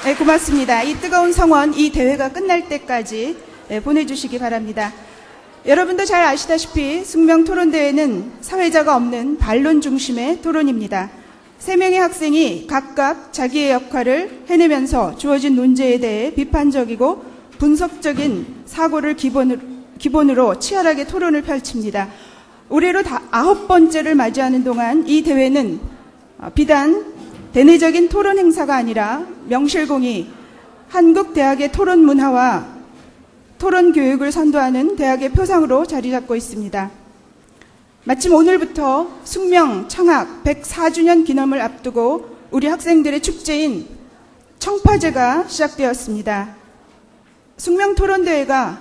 네, 고맙습니다. 이 뜨거운 성원, 이 대회가 끝날 때까지 보내주시기 바랍니다. 여러분도 잘 아시다시피 숙명토론대회는 사회자가 없는 반론 중심의 토론입니다. 3명의 학생이 각각 자기의 역할을 해내면서 주어진 논제에 대해 비판적이고 분석적인 사고를 기본으로 치열하게 토론을 펼칩니다. 올해로 9번째를 맞이하는 동안 이 대회는 비단 대내적인 토론 행사가 아니라 명실공히 한국 대학의 토론 문화와 토론 교육을 선도하는 대학의 표상으로 자리 잡고 있습니다. 마침 오늘부터 숙명 창학 104주년 기념을 앞두고 우리 학생들의 축제인 청파제가 시작되었습니다. 숙명 토론대회가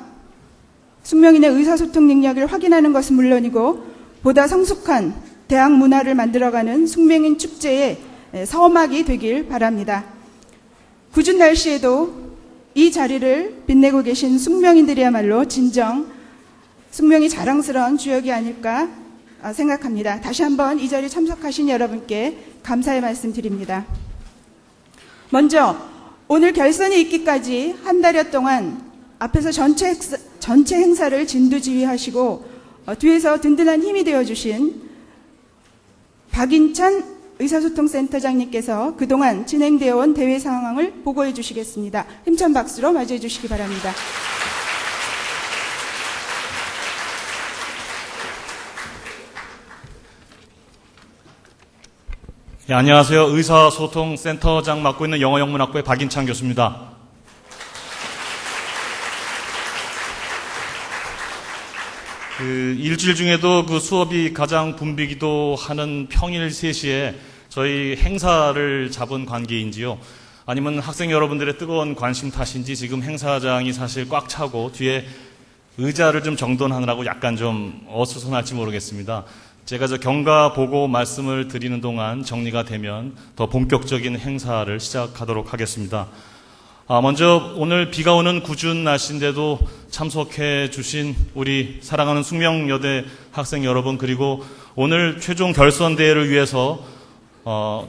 숙명인의 의사소통 능력을 확인하는 것은 물론이고 보다 성숙한 대학 문화를 만들어가는 숙명인 축제의 서막이 되길 바랍니다. 궂은 날씨에도 이 자리를 빛내고 계신 숙명인들이야말로 진정 숙명이 자랑스러운 주역이 아닐까 생각합니다. 다시 한번 이 자리에 참석하신 여러분께 감사의 말씀 드립니다. 먼저 오늘 결선이 있기까지 한 달여 동안 앞에서 전체 행사를 진두지휘하시고 뒤에서 든든한 힘이 되어주신 박인찬 의사소통센터장님께서 그동안 진행되어 온 대회 상황을 보고해 주시겠습니다. 힘찬 박수로 맞이해 주시기 바랍니다. 네, 안녕하세요. 의사소통센터장 맡고 있는 영어영문학부의 박인찬 교수입니다. 일주일 중에도 수업이 가장 붐비기도 하는 평일 3시에 저희 행사를 잡은 관계인지요. 아니면 학생 여러분들의 뜨거운 관심 탓인지 지금 행사장이 사실 꽉 차고 뒤에 의자를 좀 정돈하느라고 약간 좀 어수선할지 모르겠습니다. 제가 경과 보고 말씀을 드리는 동안 정리가 되면 더 본격적인 행사를 시작하도록 하겠습니다. 먼저 오늘 비가 오는 궂은 날씨인데도 참석해 주신 우리 사랑하는 숙명여대 학생 여러분, 그리고 오늘 최종 결선 대회를 위해서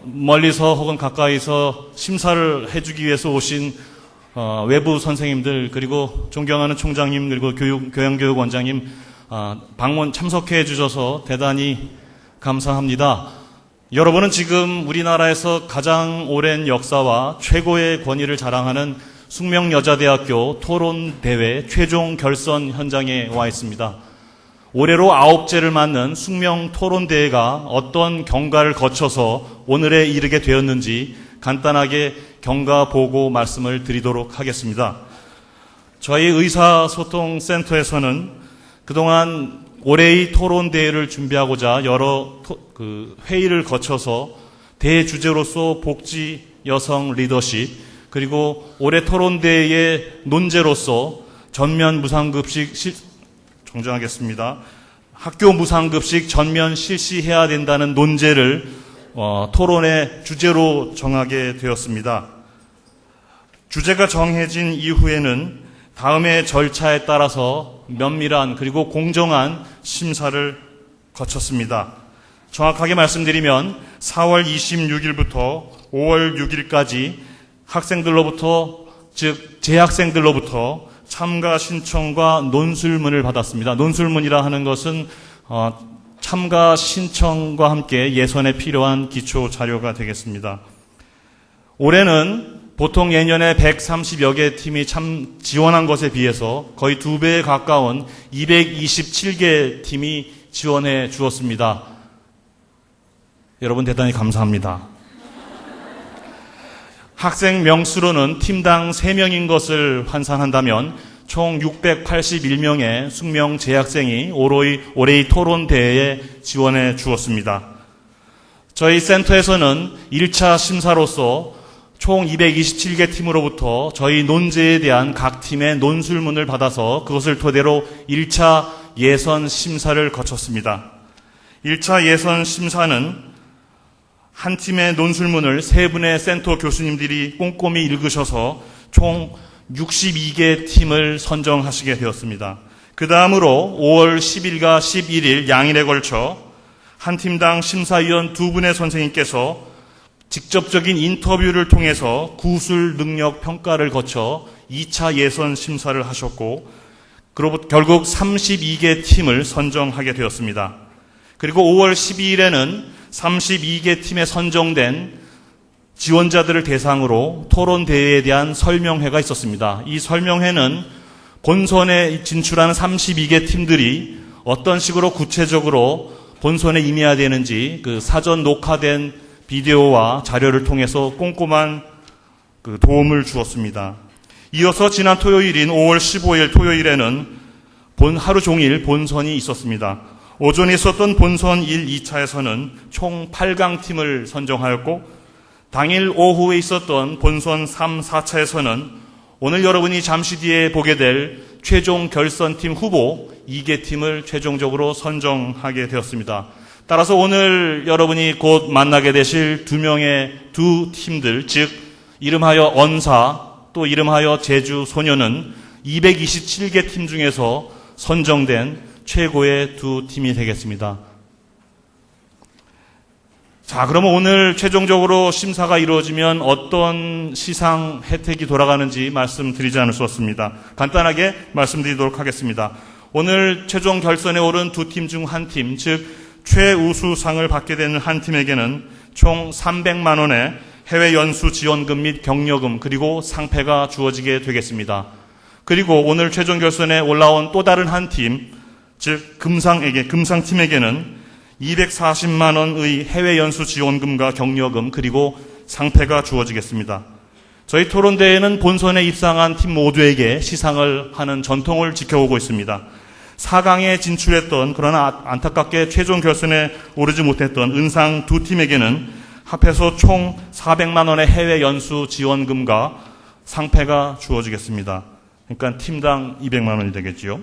멀리서 혹은 가까이서 심사를 해주기 위해서 오신 외부 선생님들, 그리고 존경하는 총장님, 그리고 교양교육원장님 방문 참석해 주셔서 대단히 감사합니다. 여러분은 지금 우리나라에서 가장 오랜 역사와 최고의 권위를 자랑하는 숙명여자대학교 토론대회 최종 결선 현장에 와 있습니다. 올해로 9제를 맞는 숙명토론대회가 어떤 경과를 거쳐서 오늘에 이르게 되었는지 간단하게 경과 보고 말씀을 드리도록 하겠습니다. 저희 의사소통센터에서는 그동안 올해의 토론대회를 준비하고자 여러 회의를 거쳐서 대주제로서 복지, 여성 리더십, 그리고 올해 토론대회의 논제로서 전면 무상급식 정정하겠습니다. 학교 무상급식 전면 실시해야 된다는 논제를 토론의 주제로 정하게 되었습니다. 주제가 정해진 이후에는 다음의 절차에 따라서 면밀한 그리고 공정한 심사를 거쳤습니다. 정확하게 말씀드리면 4월 26일부터 5월 6일까지 학생들로부터, 즉 재학생들로부터 참가 신청과 논술문을 받았습니다. 논술문이라 하는 것은 참가 신청과 함께 예선에 필요한 기초 자료가 되겠습니다. 올해는 보통 예년에 130여 개 팀이 지원한 것에 비해서 거의 2배에 가까운 227개 팀이 지원해 주었습니다. 여러분 대단히 감사합니다. 학생 명수로는 팀당 3명인 것을 환산한다면 총 681명의 숙명 재학생이 올해의 토론대회에 지원해 주었습니다. 저희 센터에서는 1차 심사로서 총 227개 팀으로부터 저희 논제에 대한 각 팀의 논술문을 받아서 그것을 토대로 1차 예선 심사를 거쳤습니다. 1차 예선 심사는 한 팀의 논술문을 3분의 센터 교수님들이 꼼꼼히 읽으셔서 총 62개 팀을 선정하시게 되었습니다. 그 다음으로 5월 10일과 11일 양일에 걸쳐 한 팀당 심사위원 2분의 선생님께서 직접적인 인터뷰를 통해서 구술 능력 평가를 거쳐 2차 예선 심사를 하셨고, 결국 32개 팀을 선정하게 되었습니다. 그리고 5월 12일에는 32개 팀에 선정된 지원자들을 대상으로 토론대회에 대한 설명회가 있었습니다. 이 설명회는 본선에 진출하는 32개 팀들이 어떤 식으로 구체적으로 본선에 임해야 되는지 그 사전 녹화된 비디오와 자료를 통해서 꼼꼼한 도움을 주었습니다. 이어서 지난 토요일인 5월 15일 토요일에는 하루 종일 본선이 있었습니다. 오전에 있었던 본선 1, 2차에서는 총 8강 팀을 선정하였고, 당일 오후에 있었던 본선 3, 4차에서는 오늘 여러분이 잠시 뒤에 보게 될 최종 결선팀 후보 2개 팀을 최종적으로 선정하게 되었습니다. 따라서 오늘 여러분이 곧 만나게 되실 두 팀들, 즉 이름하여 언사, 또 이름하여 제주 소녀는 227개 팀 중에서 선정된 최고의 두 팀이 되겠습니다. 자, 그러면 오늘 최종적으로 심사가 이루어지면 어떤 시상 혜택이 돌아가는지 말씀드리지 않을 수 없습니다. 간단하게 말씀드리도록 하겠습니다. 오늘 최종 결선에 오른 두 팀 중 한 팀, 즉 최우수상을 받게 되는 한 팀에게는 총 300만 원의 해외 연수 지원금 및 격려금 그리고 상패가 주어지게 되겠습니다. 그리고 오늘 최종 결선에 올라온 또 다른 한 팀, 즉 금상팀에게는 240만 원의 해외 연수 지원금과 격려금 그리고 상패가 주어지겠습니다. 저희 토론대회는 본선에 입상한 팀 모두에게 시상을 하는 전통을 지켜오고 있습니다. 4강에 진출했던 그러나 안타깝게 최종 결선에 오르지 못했던 은상 두 팀에게는 합해서 총 400만 원의 해외 연수 지원금과 상패가 주어지겠습니다. 그러니까 팀당 200만 원이 되겠지요.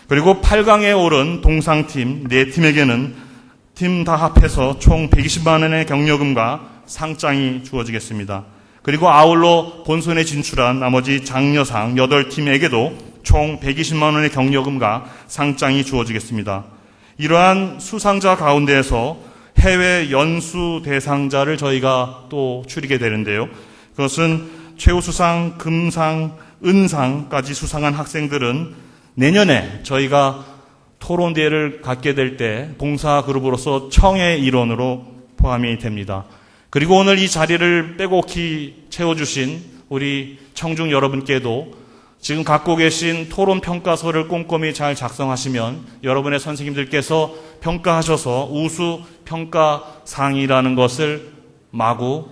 그리고 8강에 오른 동상팀 4팀에게는 팀 다 합해서 총 120만 원의 격려금과 상장이 주어지겠습니다. 그리고 아울러 본선에 진출한 나머지 장려상 8팀에게도 총 120만 원의 격려금과 상장이 주어지겠습니다. 이러한 수상자 가운데에서 해외 연수 대상자를 저희가 또 추리게 되는데요. 그것은 최우수상, 금상, 은상까지 수상한 학생들은 내년에 저희가 토론대회를 갖게 될 때 봉사그룹으로서 청의 일원으로 포함이 됩니다. 그리고 오늘 이 자리를 빼곡히 채워주신 우리 청중 여러분께도 지금 갖고 계신 토론평가서를 꼼꼼히 잘 작성하시면 여러분의 선생님들께서 평가하셔서 우수평가상이라는 것을 마구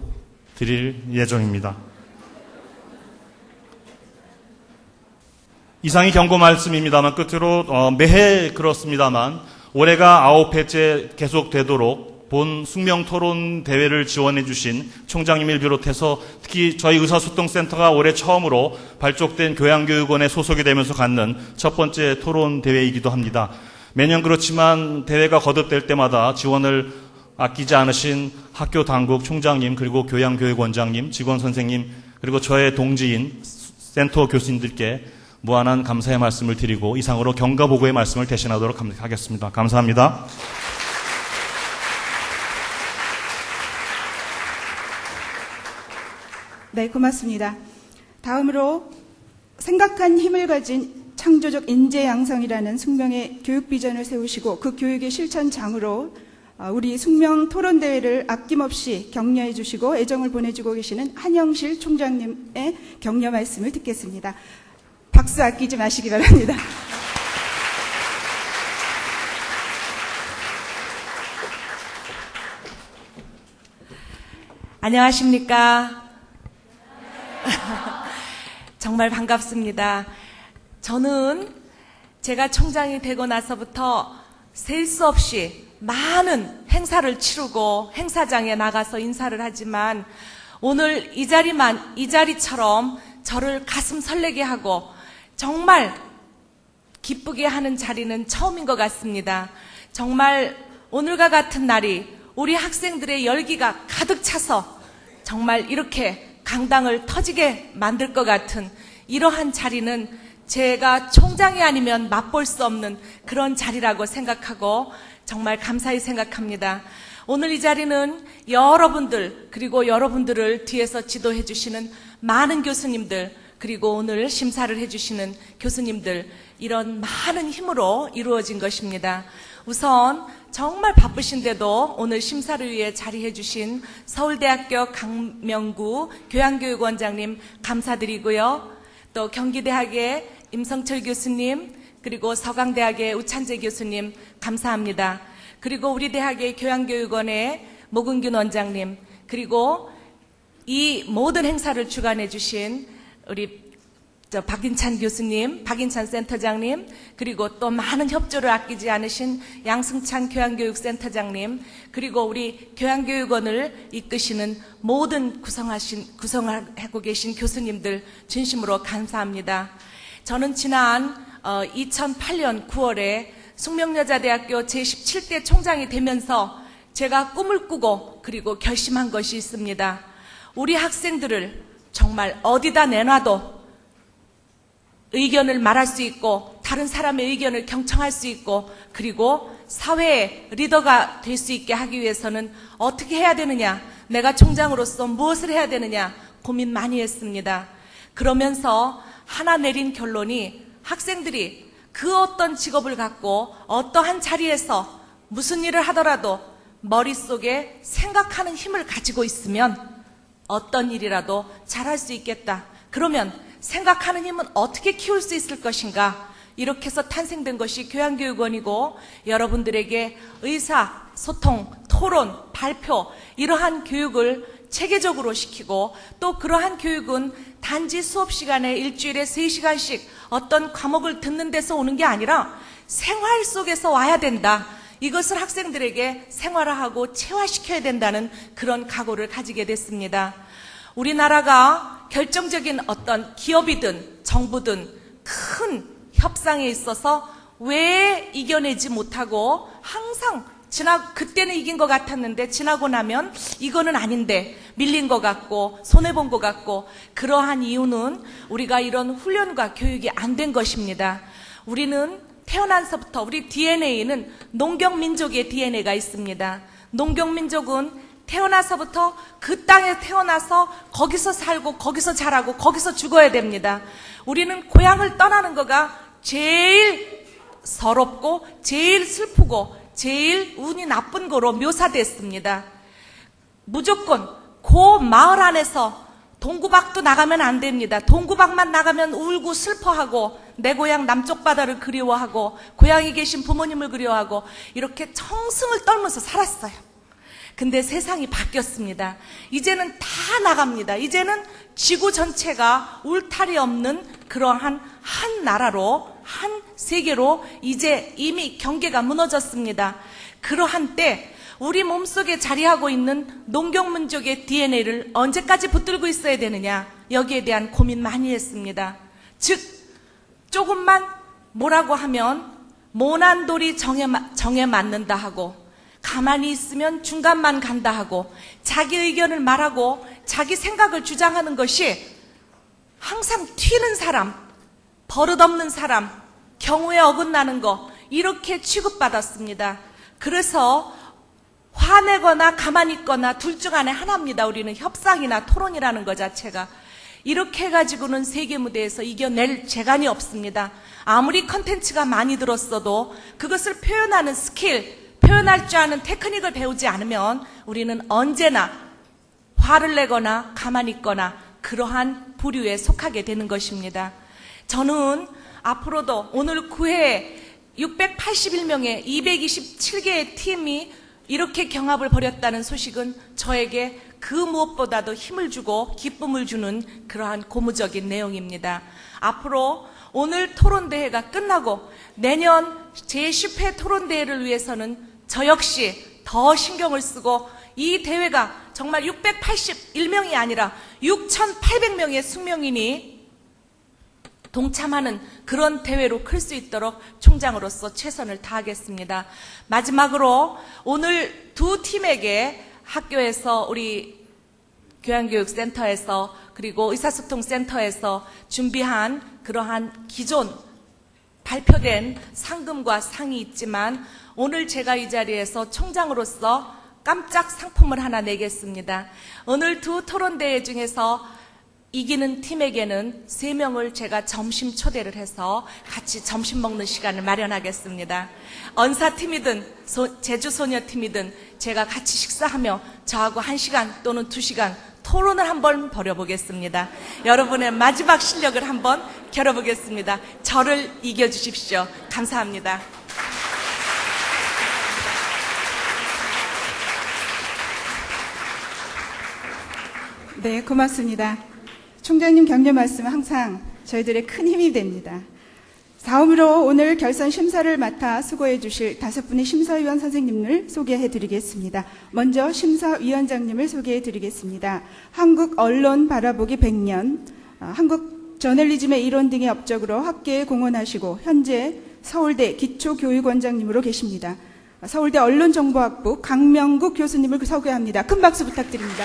드릴 예정입니다. 이상이 경고 말씀입니다만 끝으로 매해 그렇습니다만 올해가 9회째 계속되도록 본 숙명토론대회를 지원해 주신 총장님을 비롯해서 특히 저희 의사소통센터가 올해 처음으로 발족된 교양교육원에 소속이 되면서 갖는 첫 번째 토론대회이기도 합니다. 매년 그렇지만 대회가 거듭될 때마다 지원을 아끼지 않으신 학교 당국 총장님 그리고 교양교육원장님, 직원 선생님 그리고 저의 동지인 센터 교수님들께 무한한 감사의 말씀을 드리고 이상으로 경가보고의 말씀을 대신하도록 하겠습니다. 감사합니다. 네, 고맙습니다. 다음으로 생각한 힘을 가진 창조적 인재 양성이라는 숙명의 교육 비전을 세우시고 그 교육의 실천장으로 우리 숙명 토론대회를 아낌없이 격려해 주시고 애정을 보내주고 계시는 한영실 총장님의 격려 말씀을 듣겠습니다. 박수 아끼지 마시기 바랍니다. 안녕하십니까? 정말 반갑습니다. 저는 제가 총장이 되고 나서부터 셀 수 없이 많은 행사를 치르고 행사장에 나가서 인사를 하지만 오늘 이 자리처럼 저를 가슴 설레게 하고 정말 기쁘게 하는 자리는 처음인 것 같습니다. 정말 오늘과 같은 날이 우리 학생들의 열기가 가득 차서 정말 이렇게 강당을 터지게 만들 것 같은 이러한 자리는 제가 총장이 아니면 맛볼 수 없는 그런 자리라고 생각하고 정말 감사히 생각합니다. 오늘 이 자리는 여러분들, 그리고 여러분들을 뒤에서 지도해 주시는 많은 교수님들, 그리고 오늘 심사를 해주시는 교수님들, 이런 많은 힘으로 이루어진 것입니다. 우선 정말 바쁘신데도 오늘 심사를 위해 자리해 주신 서울대학교 강명구 교양교육원장님 감사드리고요. 또 경기대학의 임성철 교수님, 그리고 서강대학의 우찬재 교수님 감사합니다. 그리고 우리 대학의 교양교육원의 모근균 원장님, 그리고 이 모든 행사를 주관해 주신 우리 박인찬 교수님, 박인찬 센터장님, 그리고 또 많은 협조를 아끼지 않으신 양승찬 교양교육센터장님, 그리고 우리 교양교육원을 이끄시는 모든 구성하고 계신 교수님들 진심으로 감사합니다. 저는 지난 2008년 9월에 숙명여자대학교 제17대 총장이 되면서 제가 꿈을 꾸고 그리고 결심한 것이 있습니다. 우리 학생들을 정말 어디다 내놔도 의견을 말할 수 있고 다른 사람의 의견을 경청할 수 있고 그리고 사회의 리더가 될 수 있게 하기 위해서는 어떻게 해야 되느냐, 내가 총장으로서 무엇을 해야 되느냐 고민 많이 했습니다. 그러면서 하나 내린 결론이 학생들이 그 어떤 직업을 갖고 어떠한 자리에서 무슨 일을 하더라도 머릿속에 생각하는 힘을 가지고 있으면 어떤 일이라도 잘할 수 있겠다. 그러면 생각하는 힘은 어떻게 키울 수 있을 것인가? 이렇게 해서 탄생된 것이 교양교육원이고, 여러분들에게 의사, 소통, 토론, 발표, 이러한 교육을 체계적으로 시키고, 또 그러한 교육은 단지 수업 시간에 일주일에 3시간씩 어떤 과목을 듣는 데서 오는 게 아니라 생활 속에서 와야 된다. 이것을 학생들에게 생활화하고 체화시켜야 된다는 그런 각오를 가지게 됐습니다. 우리나라가 결정적인 어떤 기업이든 정부든 큰 협상에 있어서 왜 이겨내지 못하고 항상 그때는 이긴 것 같았는데 지나고 나면 이거는 아닌데 밀린 것 같고 손해본 것 같고, 그러한 이유는 우리가 이런 훈련과 교육이 안 된 것입니다. 우리는 태어나서부터 우리 DNA는 농경민족의 DNA가 있습니다. 농경민족은 태어나서부터 그 땅에 태어나서 거기서 살고 거기서 자라고 거기서 죽어야 됩니다. 우리는 고향을 떠나는 거가 제일 서럽고 제일 슬프고 제일 운이 나쁜 거로 묘사됐습니다. 무조건 그 마을 안에서 동구박도 나가면 안 됩니다. 동구박만 나가면 울고 슬퍼하고 내 고향 남쪽 바다를 그리워하고 고향에 계신 부모님을 그리워하고 이렇게 청승을 떨면서 살았어요. 근데 세상이 바뀌었습니다. 이제는 다 나갑니다. 이제는 지구 전체가 울타리 없는 그러한 한 나라로, 한 세계로 이제 이미 경계가 무너졌습니다. 그러한 때 우리 몸속에 자리하고 있는 농경민족의 DNA를 언제까지 붙들고 있어야 되느냐, 여기에 대한 고민 많이 했습니다. 즉 조금만 뭐라고 하면 모난 돌이 정에 맞는다 하고, 가만히 있으면 중간만 간다 하고, 자기 의견을 말하고 자기 생각을 주장하는 것이 항상 튀는 사람, 버릇없는 사람, 경우에 어긋나는 거, 이렇게 취급받았습니다. 그래서 화내거나 가만히 있거나 둘 중 안에 하나입니다. 우리는 협상이나 토론이라는 것 자체가. 이렇게 해가지고는 세계 무대에서 이겨낼 재간이 없습니다. 아무리 컨텐츠가 많이 들었어도 그것을 표현하는 스킬, 표현할 줄 아는 테크닉을 배우지 않으면 우리는 언제나 화를 내거나 가만히 있거나 그러한 부류에 속하게 되는 것입니다. 저는 앞으로도 오늘 9회에 681명의 227개의 팀이 이렇게 경합을 벌였다는 소식은 저에게 그 무엇보다도 힘을 주고 기쁨을 주는 그러한 고무적인 내용입니다. 앞으로 오늘 토론대회가 끝나고 내년 제10회 토론대회를 위해서는 저 역시 더 신경을 쓰고 이 대회가 정말 681명이 아니라 6,800명의 숙명인이 동참하는 그런 대회로 클 수 있도록 총장으로서 최선을 다하겠습니다. 마지막으로 오늘 두 팀에게 학교에서 우리 교양교육센터에서 그리고 의사소통센터에서 준비한 그러한 기존 발표된 상금과 상이 있지만 오늘 제가 이 자리에서 총장으로서 깜짝 상품을 하나 내겠습니다. 오늘 두 토론대회 중에서 이기는 팀에게는 3명을 제가 점심 초대를 해서 같이 점심 먹는 시간을 마련하겠습니다. 언사팀이든 제주소녀팀이든 제가 같이 식사하며 저하고 1시간 또는 2시간 토론을 한번 벌여보겠습니다. 여러분의 마지막 실력을 한번 겨뤄보겠습니다. 저를 이겨주십시오. 감사합니다. 네, 고맙습니다. 총장님 격려 말씀은 항상 저희들의 큰 힘이 됩니다. 다음으로 오늘 결선 심사를 맡아 수고해 주실 5분의 심사위원 선생님을 소개해 드리겠습니다. 먼저 심사위원장님을 소개해 드리겠습니다. 한국 언론 바라보기 100년, 한국 저널리즘의 이론 등의 업적으로 학계에 공헌하시고 현재 서울대 기초교육원장님으로 계십니다. 서울대 언론정보학부 강명국 교수님을 소개합니다. 큰 박수 부탁드립니다.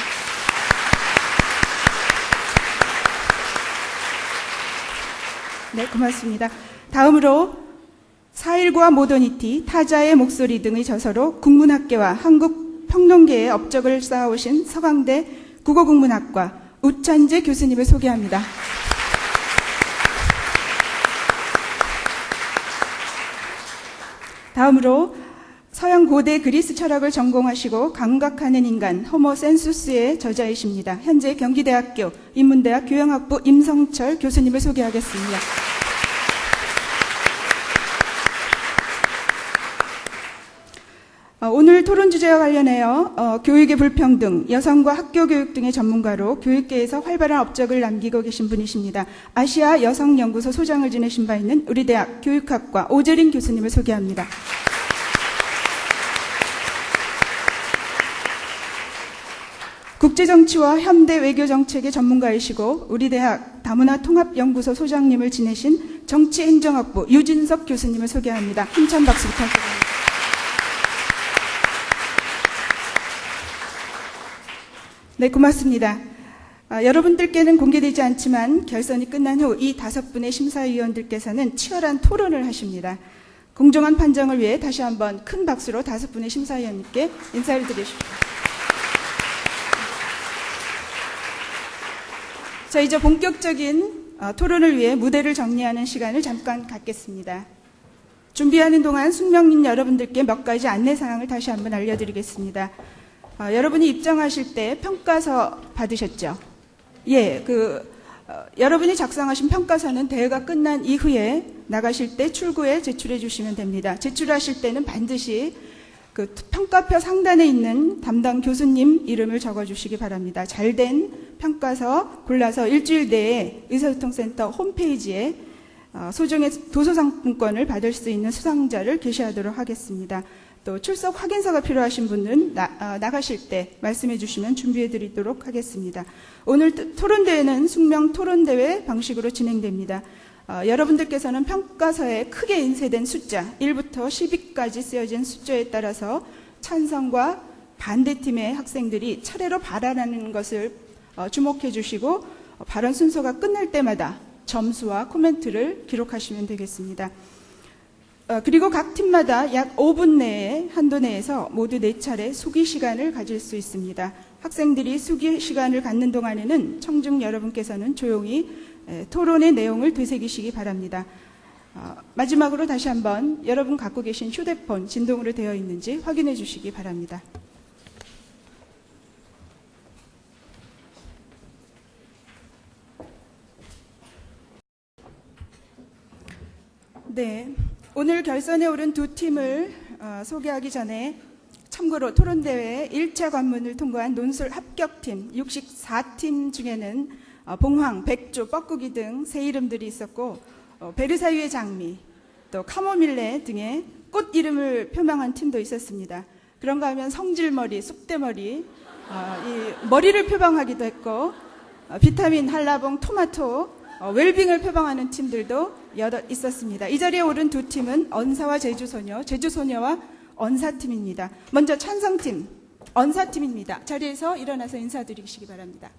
네, 고맙습니다. 다음으로 4.19와 모더니티, 타자의 목소리 등의 저서로 국문학계와 한국 평론계의 업적을 쌓아오신 서강대 국어국문학과 우찬재 교수님을 소개합니다. 다음으로 서양고대 그리스 철학을 전공하시고 감각하는 인간 호모센수스의 저자이십니다. 현재 경기대학교 인문대학 교양학부 임성철 교수님을 소개하겠습니다. 오늘 토론 주제와 관련하여 교육의 불평등, 여성과 학교 교육 등의 전문가로 교육계에서 활발한 업적을 남기고 계신 분이십니다. 아시아 여성연구소 소장을 지내신 바 있는 우리 대학 교육학과 오재린 교수님을 소개합니다. 국제정치와 현대 외교정책의 전문가이시고 우리 대학 다문화 통합연구소 소장님을 지내신 정치행정학부 유진석 교수님을 소개합니다. 힘찬 박수 부탁드립니다. 네, 고맙습니다. 여러분들께는 공개되지 않지만 결선이 끝난 후 이 5분의 심사위원들께서는 치열한 토론을 하십니다. 공정한 판정을 위해 다시 한번 큰 박수로 5분의 심사위원님께 인사를 드리십시오. 자, 이제 본격적인 토론을 위해 무대를 정리하는 시간을 잠깐 갖겠습니다. 준비하는 동안 숙명인 여러분들께 몇 가지 안내사항을 다시 한번 알려드리겠습니다. 여러분이 입장하실 때 평가서 받으셨죠? 예, 여러분이 작성하신 평가서는 대회가 끝난 이후에 나가실 때 출구에 제출해 주시면 됩니다. 제출하실 때는 반드시 평가표 상단에 있는 담당 교수님 이름을 적어주시기 바랍니다. 잘된 평가서 골라서 일주일 내에 의사소통센터 홈페이지에 소정의 도서상품권을 받을 수 있는 수상자를 게시하도록 하겠습니다. 또 출석 확인서가 필요하신 분은 나가실 때 말씀해 주시면 준비해 드리도록 하겠습니다. 오늘 토론대회는 숙명 토론대회 방식으로 진행됩니다. 여러분들께서는 평가서에 크게 인쇄된 숫자 1부터 10위까지 쓰여진 숫자에 따라서 찬성과 반대팀의 학생들이 차례로 발언하는 것을 주목해 주시고 발언 순서가 끝날 때마다 점수와 코멘트를 기록하시면 되겠습니다. 그리고 각 팀마다 약 5분 내에 한도 내에서 모두 4차례 수기 시간을 가질 수 있습니다. 학생들이 수기 시간을 갖는 동안에는 청중 여러분께서는 조용히 토론의 내용을 되새기시기 바랍니다. 마지막으로 다시 한번 여러분 갖고 계신 휴대폰 진동으로 되어 있는지 확인해 주시기 바랍니다. 네, 오늘 결선에 오른 두 팀을 소개하기 전에 참고로 토론대회 1차 관문을 통과한 논술 합격팀 64팀 중에는 봉황, 백조, 뻐꾸기 등 새 이름들이 있었고 베르사유의 장미, 또 카모밀레 등의 꽃 이름을 표명한 팀도 있었습니다. 그런가 하면 성질머리, 쑥대머리, 이 머리를 표방하기도 했고 비타민, 한라봉, 토마토, 웰빙을 표방하는 팀들도 여럿 있었습니다. 이 자리에 오른 두 팀은 언사와 제주소녀, 제주소녀와 언사팀입니다. 먼저 찬성팀, 언사팀입니다. 자리에서 일어나서 인사드리시기 바랍니다.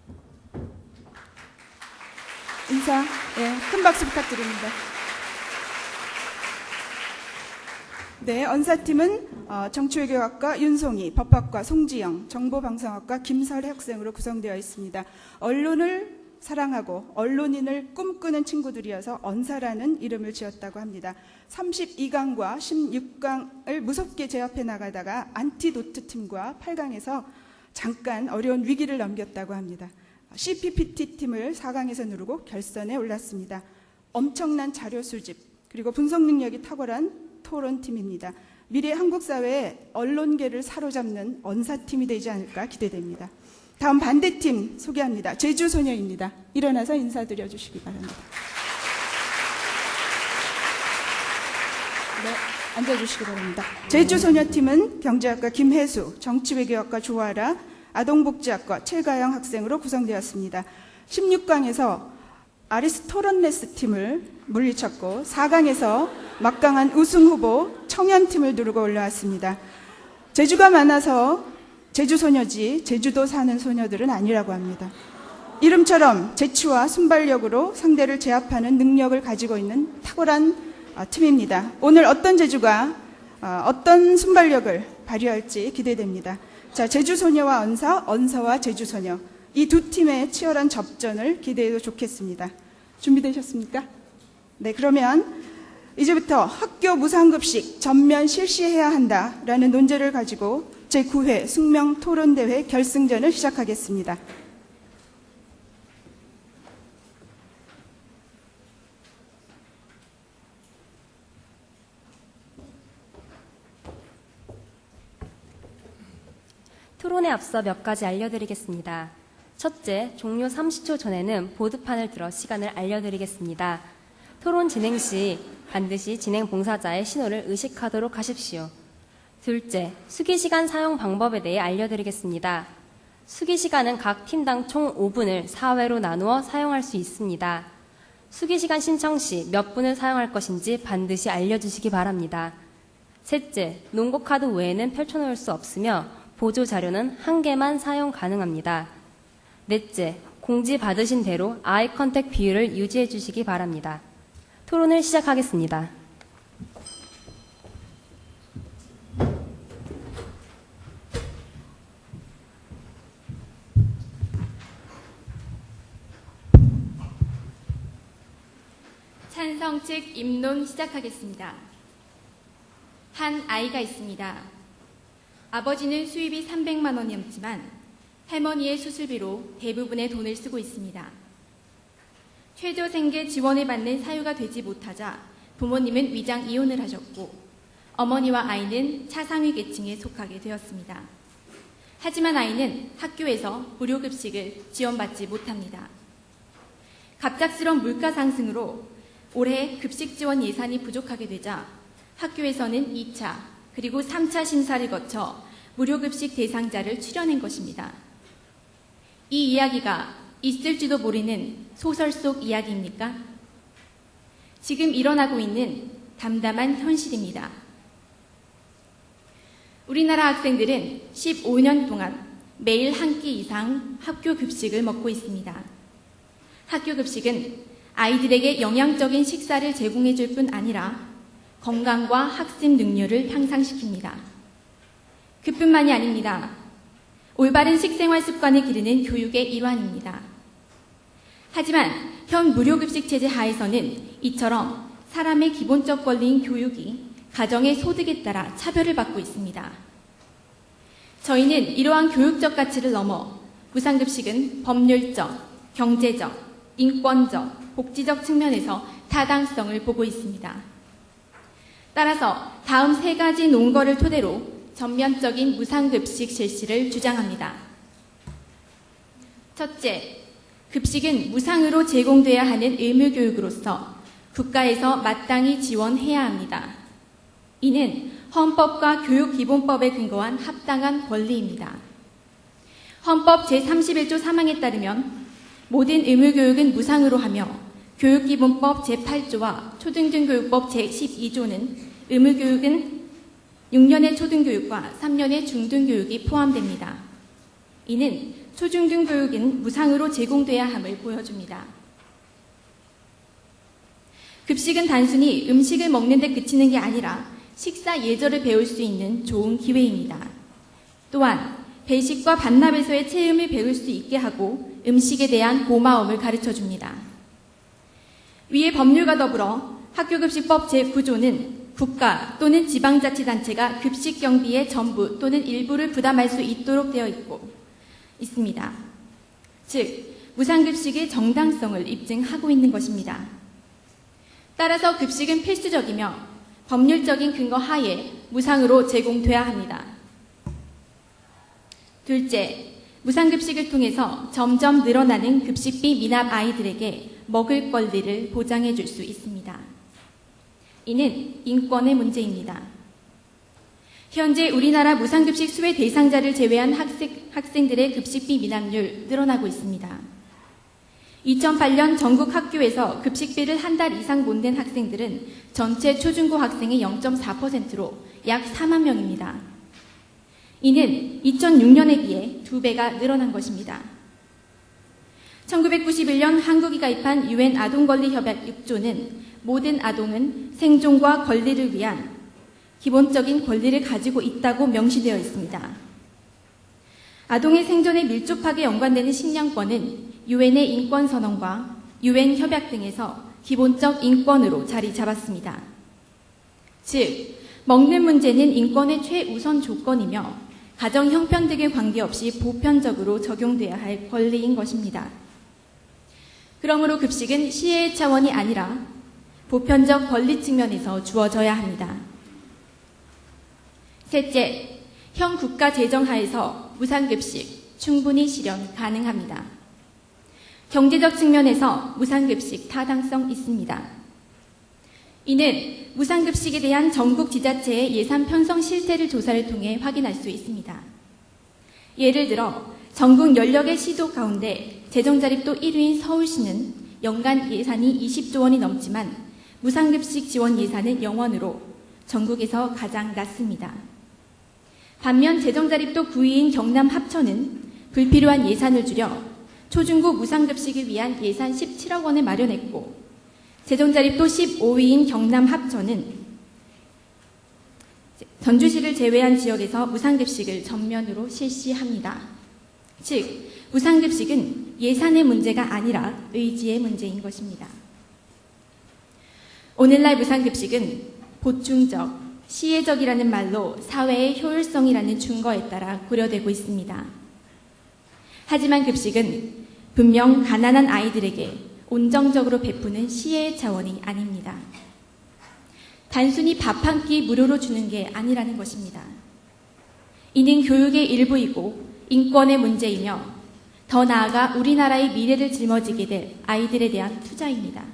인사, 큰 박수 부탁드립니다. 네, 언사팀은 정치외교학과 윤송희, 법학과 송지영, 정보방송학과 김설혜 학생으로 구성되어 있습니다. 언론을 사랑하고 언론인을 꿈꾸는 친구들이어서 언사라는 이름을 지었다고 합니다. 32강과 16강을 무섭게 제압해 나가다가 안티도트 팀과 8강에서 잠깐 어려운 위기를 넘겼다고 합니다. CPPT 팀을 4강에서 누르고 결선에 올랐습니다. 엄청난 자료 수집 그리고 분석 능력이 탁월한 토론팀입니다. 미래 한국 사회의 언론계를 사로잡는 언사팀이 되지 않을까 기대됩니다. 다음 반대팀 소개합니다. 제주소녀입니다. 일어나서 인사드려 주시기 바랍니다. 네, 앉아주시기 바랍니다. 제주소녀팀은 경제학과 김혜수, 정치외교학과 조아라, 아동복지학과 최가영 학생으로 구성되었습니다. 16강에서 아리스토런레스 팀을 물리쳤고 4강에서 막강한 우승 후보 청년팀을 누르고 올라왔습니다. 재주가 많아서 제주소녀지 제주도 사는 소녀들은 아니라고 합니다. 이름처럼 재치와 순발력으로 상대를 제압하는 능력을 가지고 있는 탁월한 팀입니다. 오늘 어떤 재주가 어떤 순발력을 발휘할지 기대됩니다. 자, 제주소녀와 언사와 제주소녀 이 두 팀의 치열한 접전을 기대해도 좋겠습니다. 준비되셨습니까? 네, 그러면 이제부터 학교 무상급식 전면 실시해야 한다라는 논제를 가지고 제9회 숙명 토론대회 결승전을 시작하겠습니다. 토론에 앞서 몇 가지 알려드리겠습니다. 첫째, 종료 30초 전에는 보드판을 들어 시간을 알려드리겠습니다. 토론 진행 시 반드시 진행 봉사자의 신호를 의식하도록 하십시오. 둘째, 수기시간 사용 방법에 대해 알려드리겠습니다. 수기시간은 각 팀당 총 5분을 4회로 나누어 사용할 수 있습니다. 수기시간 신청 시 몇 분을 사용할 것인지 반드시 알려주시기 바랍니다. 셋째, 농구카드 외에는 펼쳐놓을 수 없으며 보조 자료는 1개만 사용 가능합니다. 넷째, 공지 받으신 대로 아이 컨택 비율을 유지해 주시기 바랍니다. 토론을 시작하겠습니다. 찬성 측 입론 시작하겠습니다. 한 아이가 있습니다. 아버지는 수입이 300만 원이 넘지만 할머니의 수술비로 대부분의 돈을 쓰고 있습니다. 최저생계 지원을 받는 사유가 되지 못하자 부모님은 위장 이혼을 하셨고 어머니와 아이는 차상위 계층에 속하게 되었습니다. 하지만 아이는 학교에서 무료급식을 지원받지 못합니다. 갑작스러운 물가 상승으로 올해 급식 지원 예산이 부족하게 되자 학교에서는 2차 그리고 3차 심사를 거쳐 무료급식 대상자를 추려낸 것입니다. 이 이야기가 있을지도 모르는 소설 속 이야기입니까? 지금 일어나고 있는 담담한 현실입니다. 우리나라 학생들은 15년 동안 매일 한 끼 이상 학교 급식을 먹고 있습니다. 학교 급식은 아이들에게 영양적인 식사를 제공해 줄 뿐 아니라 건강과 학습 능률을 향상시킵니다. 그뿐만이 아닙니다. 올바른 식생활 습관을 기르는 교육의 일환입니다. 하지만 현 무료급식 체제 하에서는 이처럼 사람의 기본적 권리인 교육이 가정의 소득에 따라 차별을 받고 있습니다. 저희는 이러한 교육적 가치를 넘어 무상급식은 법률적, 경제적, 인권적, 복지적 측면에서 타당성을 보고 있습니다. 따라서 다음 3가지 논거를 토대로 전면적인 무상급식 실시를 주장합니다. 첫째, 급식은 무상으로 제공돼야 하는 의무교육으로서 국가에서 마땅히 지원해야 합니다. 이는 헌법과 교육기본법에 근거한 합당한 권리입니다. 헌법 제31조 3항에 따르면 모든 의무교육은 무상으로 하며 교육기본법 제8조와 초등교육법 제12조는 의무교육은 6년의 초등교육과 3년의 중등교육이 포함됩니다. 이는 초중등교육은 무상으로 제공돼야 함을 보여줍니다. 급식은 단순히 음식을 먹는 데 그치는 게 아니라 식사 예절을 배울 수 있는 좋은 기회입니다. 또한 배식과 반납에서의 체험을 배울 수 있게 하고 음식에 대한 고마움을 가르쳐 줍니다. 위의 법률과 더불어 학교급식법 제9조는 국가 또는 지방자치단체가 급식 경비의 전부 또는 일부를 부담할 수 있도록 되어 있습니다. 즉, 무상급식의 정당성을 입증하고 있는 것입니다. 따라서 급식은 필수적이며 법률적인 근거 하에 무상으로 제공돼야 합니다. 둘째, 무상급식을 통해서 점점 늘어나는 급식비 미납 아이들에게 먹을 권리를 보장해 줄 수 있습니다. 이는 인권의 문제입니다. 현재 우리나라 무상급식 수혜 대상자를 제외한 학생들의 급식비 미납률 늘어나고 있습니다. 2008년 전국 학교에서 급식비를 한 달 이상 못 낸 학생들은 전체 초중고 학생의 0.4%로 약 4만 명입니다. 이는 2006년에 비해 2배가 늘어난 것입니다. 1991년 한국이 가입한 UN 아동권리협약 6조는 모든 아동은 생존과 권리를 위한 기본적인 권리를 가지고 있다고 명시되어 있습니다. 아동의 생존에 밀접하게 연관되는 식량권은 유엔의 인권선언과 유엔 협약 등에서 기본적 인권으로 자리 잡았습니다. 즉, 먹는 문제는 인권의 최우선 조건이며 가정 형편 등에 관계없이 보편적으로 적용돼야 할 권리인 것입니다. 그러므로 급식은 시혜의 차원이 아니라 보편적 권리 측면에서 주어져야 합니다. 셋째, 현 국가 재정 하에서 무상급식 충분히 실현 가능합니다. 경제적 측면에서 무상급식 타당성 있습니다. 이는 무상급식에 대한 전국 지자체의 예산 편성 실태를 조사를 통해 확인할 수 있습니다. 예를 들어 전국 16개 시도 가운데 재정자립도 1위인 서울시는 연간 예산이 20조 원이 넘지만 무상급식 지원 예산은 0원으로 전국에서 가장 낮습니다. 반면 재정자립도 9위인 경남 합천은 불필요한 예산을 줄여 초중고 무상급식을 위한 예산 17억 원을 마련했고 재정자립도 15위인 경남 합천은 전주시를 제외한 지역에서 무상급식을 전면으로 실시합니다. 즉, 무상급식은 예산의 문제가 아니라 의지의 문제인 것입니다. 오늘날 무상급식은 보충적, 시혜적이라는 말로 사회의 효율성이라는 준거에 따라 고려되고 있습니다. 하지만 급식은 분명 가난한 아이들에게 온정적으로 베푸는 시혜의 차원이 아닙니다. 단순히 밥 한 끼 무료로 주는 게 아니라는 것입니다. 이는 교육의 일부이고 인권의 문제이며 더 나아가 우리나라의 미래를 짊어지게 될 아이들에 대한 투자입니다.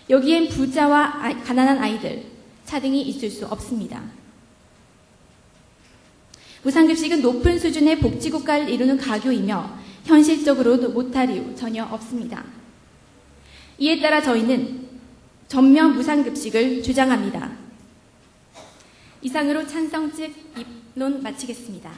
여기엔 부자와 가난한 아이들, 차등이 있을 수 없습니다. 무상급식은 높은 수준의 복지국가를 이루는 가교이며 현실적으로도 못할 이유 전혀 없습니다. 이에 따라 저희는 전면 무상급식을 주장합니다. 이상으로 찬성 측 입론 마치겠습니다.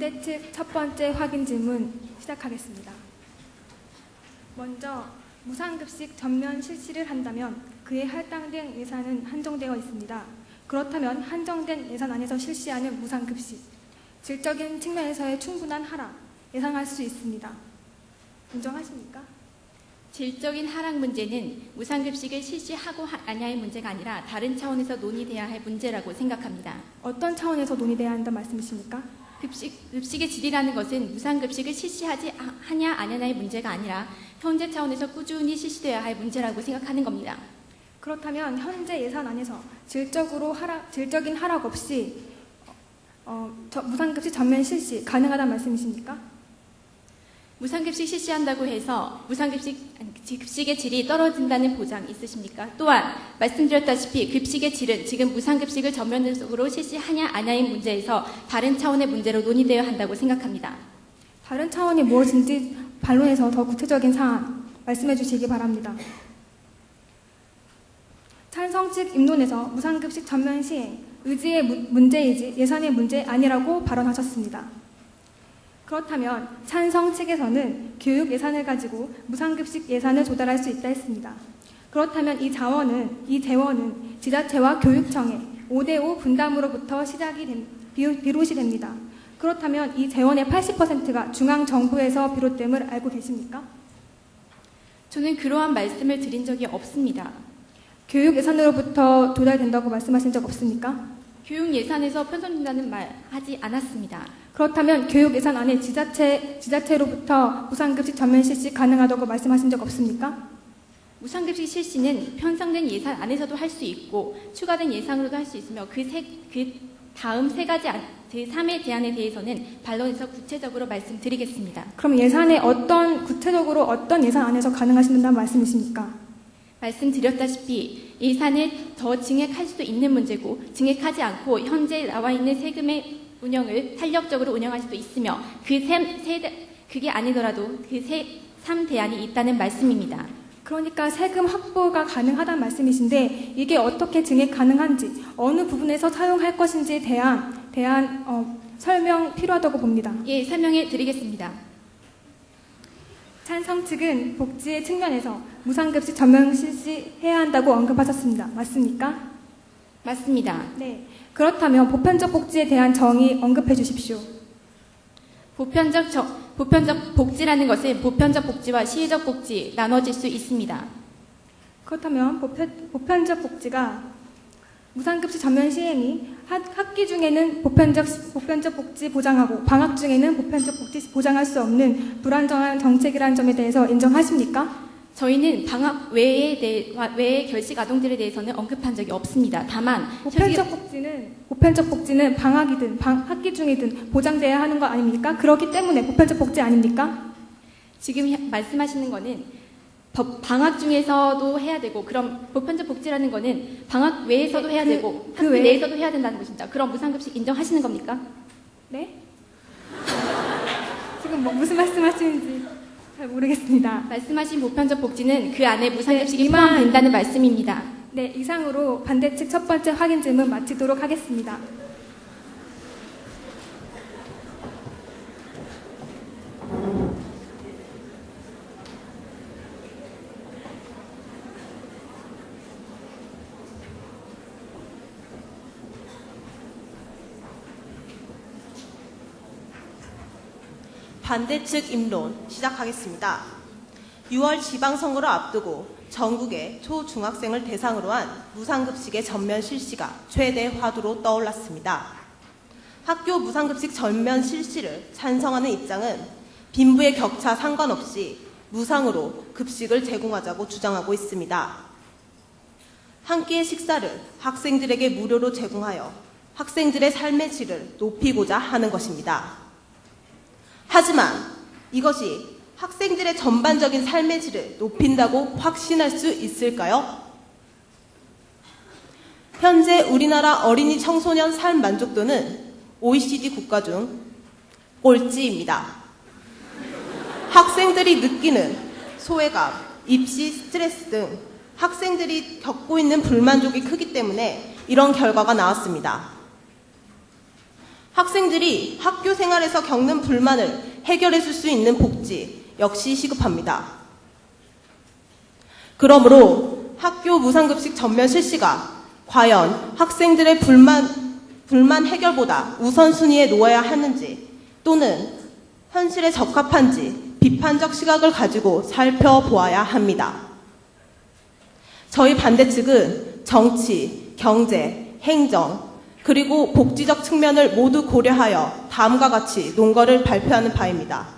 반대측 첫 번째 확인 질문 시작하겠습니다. 먼저 무상급식 전면 실시를 한다면 그에 할당된 예산은 한정되어 있습니다. 그렇다면 한정된 예산 안에서 실시하는 무상급식, 질적인 측면에서의 충분한 하락 예상할 수 있습니다. 인정하십니까? 질적인 하락 문제는 무상급식을 실시하고 아니하의 문제가 아니라 다른 차원에서 논의돼야 할 문제라고 생각합니다. 어떤 차원에서 논의돼야 한다는 말씀이십니까? 급식의 질이라는 것은 무상급식을 실시하지 하냐 아니냐의 문제가 아니라 현재 차원에서 꾸준히 실시되어야 할 문제라고 생각하는 겁니다. 그렇다면 현재 예산 안에서 질적인 하락 없이 무상급식 전면 실시 가능하다는 말씀이십니까? 무상급식 실시한다고 해서 급식의 질이 떨어진다는 보장 있으십니까? 또한 말씀드렸다시피 급식의 질은 지금 무상급식을 전면적으로 실시하냐 아냐의 문제에서 다른 차원의 문제로 논의되어야 한다고 생각합니다. 다른 차원이 무엇인지 반론에서 더 구체적인 사안 말씀해 주시기 바랍니다. 찬성 측 입론에서 무상급식 전면 시행, 의지의 문제이지 예산의 문제 아니라고 발언하셨습니다. 그렇다면 찬성 측에서는 교육 예산을 가지고 무상급식 예산을 조달할 수 있다 했습니다. 그렇다면 이 재원은 지자체와 교육청의 5대5 분담으로부터 비롯이 됩니다. 그렇다면 이 재원의 80%가 중앙정부에서 비롯됨을 알고 계십니까? 저는 그러한 말씀을 드린 적이 없습니다. 교육 예산으로부터 조달된다고 말씀하신 적 없습니까? 교육 예산에서 편성된다는 말 하지 않았습니다. 그렇다면 교육 예산 안에 지자체로부터 무상급식 전면 실시 가능하다고 말씀하신 적 없습니까? 무상급식 실시는 편성된 예산 안에서도 할 수 있고 추가된 예산으로도 할 수 있으며 그 다음 세 가지 제3의 대안에 대해서는 반론에서 구체적으로 말씀드리겠습니다. 그럼 구체적으로 어떤 예산 안에서 가능하신다는 말씀이십니까? 말씀드렸다시피 예산을 더 증액할 수도 있는 문제고 증액하지 않고 현재 나와 있는 세금의 운영을 탄력적으로 운영할 수도 있으며 그게 아니더라도 그 3대안이 있다는 말씀입니다. 그러니까 세금 확보가 가능하다는 말씀이신데 이게 어떻게 증액 가능한지 어느 부분에서 사용할 것인지에 대한 설명 필요하다고 봅니다. 예, 설명해 드리겠습니다. 찬성 측은 복지의 측면에서 무상급식 전면 실시해야 한다고 언급하셨습니다. 맞습니까? 맞습니다. 네. 그렇다면 보편적 복지에 대한 정의 언급해 주십시오. 보편적 복지라는 것은 보편적 복지와 시혜적 복지 나눠질 수 있습니다. 그렇다면 보편적 복지가 무상급식 전면 시행이 학기 중에는 보편적 복지 보장하고 방학 중에는 보편적 복지 보장할 수 없는 불안정한 정책이라는 점에 대해서 인정하십니까? 저희는 방학 외의 결식 아동들에 대해서는 언급한 적이 없습니다. 다만 보편적 복지는 방학이든 학기 중이든 보장돼야 하는 거 아닙니까? 그렇기 때문에 보편적 복지 아닙니까? 지금 말씀하시는 거는 방학 중에서도 해야 되고 그럼 보편적 복지라는 거는 방학 외에서도 해야 되고 학기 내에서도 해야 된다는 것입니다. 그럼 무상급식 인정하시는 겁니까? 네? 지금 무슨 말씀하시는지 잘 모르겠습니다. 말씀하신 보편적 복지는 그 안에 무상급식이 포함된다는 말씀입니다. 네, 이상으로 반대측 첫 번째 확인 질문 마치도록 하겠습니다. 반대측 입론 시작하겠습니다. 6월 지방선거를 앞두고 전국의 초중학생을 대상으로 한 무상급식의 전면 실시가 최대 화두로 떠올랐습니다. 학교 무상급식 전면 실시를 찬성하는 입장은 빈부의 격차 상관없이 무상으로 급식을 제공하자고 주장하고 있습니다. 한 끼의 식사를 학생들에게 무료로 제공하여 학생들의 삶의 질을 높이고자 하는 것입니다. 하지만 이것이 학생들의 전반적인 삶의 질을 높인다고 확신할 수 있을까요? 현재 우리나라 어린이 청소년 삶 만족도는 OECD 국가 중 꼴찌입니다. 학생들이 느끼는 소외감, 입시 스트레스 등 학생들이 겪고 있는 불만족이 크기 때문에 이런 결과가 나왔습니다. 학생들이 학교 생활에서 겪는 불만을 해결해 줄 수 있는 복지 역시 시급합니다. 그러므로 학교 무상급식 전면 실시가 과연 학생들의 불만 해결보다 우선순위에 놓아야 하는지 또는 현실에 적합한지 비판적 시각을 가지고 살펴보아야 합니다. 저희 반대측은 정치, 경제, 행정, 그리고 복지적 측면을 모두 고려하여 다음과 같이 논거를 발표하는 바입니다.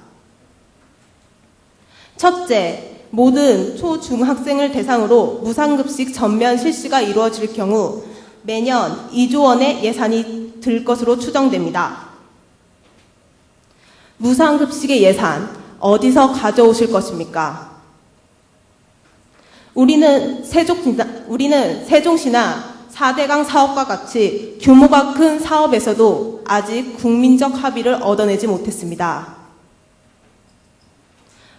첫째, 모든 초, 중학생을 대상으로 무상급식 전면 실시가 이루어질 경우 매년 2조 원의 예산이 들 것으로 추정됩니다. 무상급식의 예산 어디서 가져오실 것입니까? 우리는 세종시나 4대강 사업과 같이 규모가 큰 사업에서도 아직 국민적 합의를 얻어내지 못했습니다.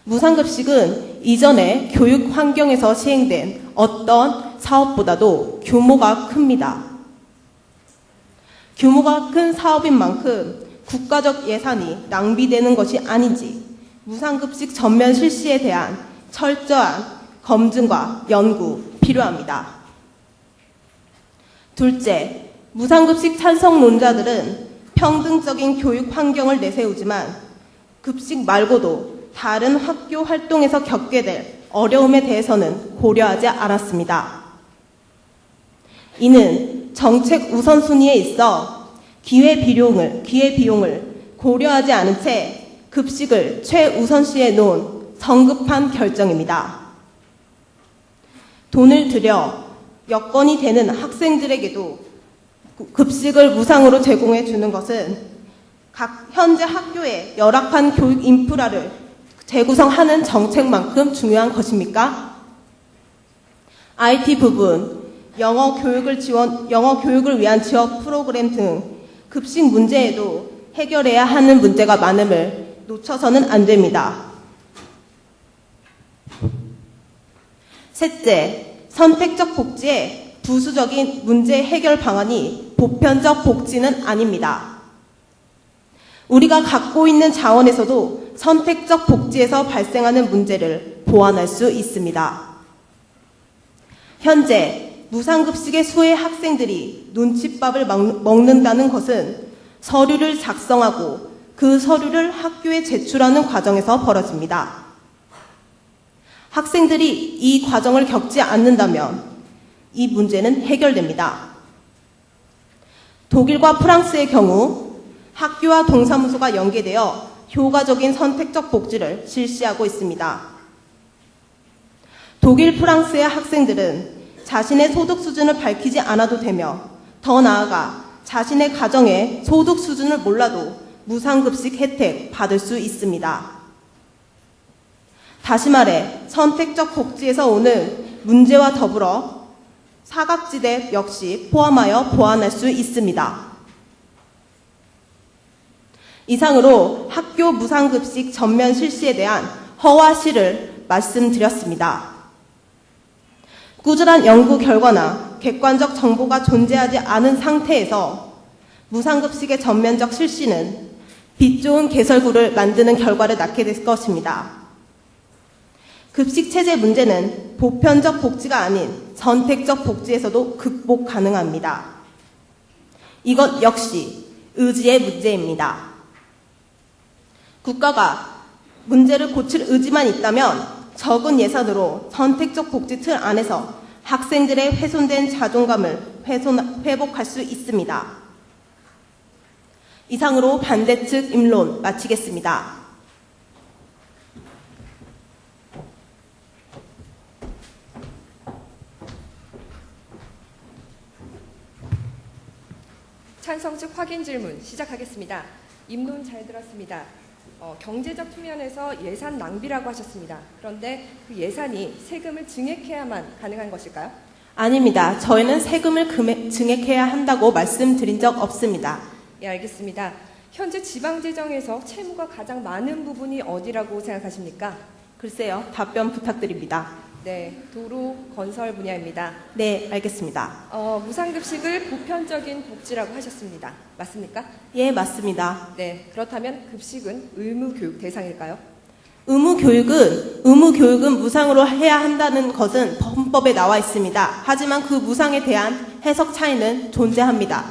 무상급식은 이전에 교육 환경에서 시행된 어떤 사업보다도 규모가 큽니다. 규모가 큰 사업인 만큼 국가적 예산이 낭비되는 것이 아닌지 무상급식 전면 실시에 대한 철저한 검증과 연구 필요합니다. 둘째, 무상급식 찬성론자들은 평등적인 교육 환경을 내세우지만 급식 말고도 다른 학교 활동에서 겪게 될 어려움에 대해서는 고려하지 않았습니다. 이는 정책 우선순위에 있어 기회비용을 고려하지 않은 채 급식을 최우선시에 놓은 성급한 결정입니다. 돈을 들여 여건이 되는 학생들에게도 급식을 무상으로 제공해 주는 것은 현재 학교의 열악한 교육 인프라를 재구성하는 정책만큼 중요한 것입니까? IT 부분, 영어 교육을 위한 지원 프로그램 등 급식 문제에도 해결해야 하는 문제가 많음을 놓쳐서는 안 됩니다. 셋째, 선택적 복지의 부수적인 문제 해결 방안이 보편적 복지는 아닙니다. 우리가 갖고 있는 자원에서도 선택적 복지에서 발생하는 문제를 보완할 수 있습니다. 현재 무상급식의 수의 학생들이 눈칫밥을 먹는다는 것은 서류를 작성하고 그 서류를 학교에 제출하는 과정에서 벌어집니다. 학생들이 이 과정을 겪지 않는다면 이 문제는 해결됩니다. 독일과 프랑스의 경우 학교와 동사무소가 연계되어 효과적인 선택적 복지를 실시하고 있습니다. 독일, 프랑스의 학생들은 자신의 소득 수준을 밝히지 않아도 되며 더 나아가 자신의 가정의 소득 수준을 몰라도 무상급식 혜택 받을 수 있습니다. 다시 말해 선택적 복지에서 오는 문제와 더불어 사각지대 역시 포함하여 보완할 수 있습니다. 이상으로 학교 무상급식 전면 실시에 대한 허와시를 말씀드렸습니다. 꾸준한 연구 결과나 객관적 정보가 존재하지 않은 상태에서 무상급식의 전면적 실시는 빛 좋은 개설구를 만드는 결과를 낳게 될 것입니다. 급식체제 문제는 보편적 복지가 아닌 선택적 복지에서도 극복 가능합니다. 이것 역시 의지의 문제입니다. 국가가 문제를 고칠 의지만 있다면 적은 예산으로 선택적 복지 틀 안에서 학생들의 훼손된 자존감을 회복할 수 있습니다. 이상으로 반대측 입론 마치겠습니다. 찬성 측 확인 질문 시작하겠습니다. 입론 잘 들었습니다. 경제적 측면에서 예산 낭비라고 하셨습니다. 그런데 그 예산이 세금을 증액해야만 가능한 것일까요? 아닙니다. 저희는 세금을 증액해야 한다고 말씀드린 적 없습니다. 예, 알겠습니다. 현재 지방재정에서 채무가 가장 많은 부분이 어디라고 생각하십니까? 글쎄요, 답변 부탁드립니다. 네, 도로 건설 분야입니다. 네, 알겠습니다. 무상급식을 보편적인 복지라고 하셨습니다. 맞습니까? 예, 맞습니다. 네, 그렇다면 급식은 의무교육 대상일까요? 의무교육은 무상으로 해야 한다는 것은 헌법에 나와 있습니다. 하지만 그 무상에 대한 해석 차이는 존재합니다.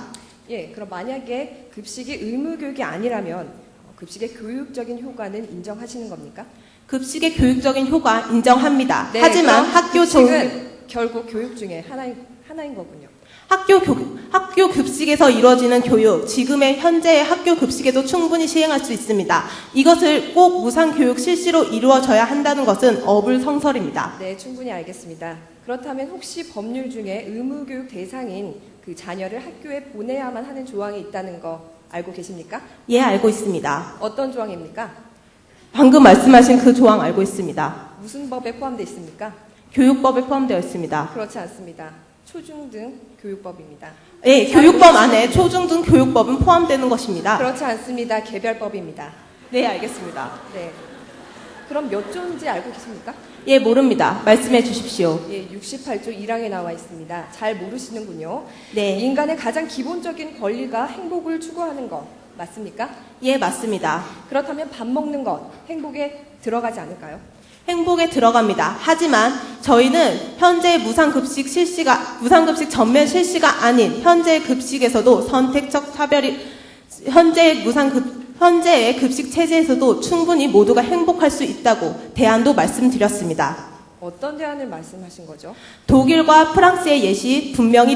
예, 그럼 만약에 급식이 의무교육이 아니라면 급식의 교육적인 효과는 인정하시는 겁니까? 급식의 교육적인 효과 인정합니다. 네, 하지만 그럼 학교 급식은 결국 교육 중에 하나인 거군요. 학교 급식에서 이루어지는 교육, 지금의 현재의 학교 급식에도 충분히 시행할 수 있습니다. 이것을 꼭 무상교육 실시로 이루어져야 한다는 것은 어불성설입니다. 네, 충분히 알겠습니다. 그렇다면 혹시 법률 중에 의무교육 대상인 그 자녀를 학교에 보내야만 하는 조항이 있다는 거 알고 계십니까? 예, 알고 있습니다. 어떤 조항입니까? 방금 말씀하신 그 조항 알고 있습니다. 무슨 법에 포함되어 있습니까? 교육법에 포함되어 있습니다. 그렇지 않습니다. 초중등 교육법입니다. 예, 교육법 안에 초중등 교육법은 포함되는 것입니다. 그렇지 않습니다. 개별법입니다. 네, 알겠습니다. 네. 그럼 몇 조인지 알고 계십니까? 예, 모릅니다. 말씀해 주십시오. 예, 68조 1항에 나와 있습니다. 잘 모르시는군요. 네. 인간의 가장 기본적인 권리가 행복을 추구하는 것 맞습니까? 예, 맞습니다. 그렇다면 밥 먹는 것 행복에 들어가지 않을까요? 행복에 들어갑니다. 하지만 저희는 현재 무상급식 전면 실시가 아닌 현재 급식에서도 선택적 차별이 현재의 급식 체제에서도 충분히 모두가 행복할 수 있다고 대안도 말씀드렸습니다. 어떤 대안을 말씀하신 거죠? 독일과 프랑스의 예시 분명히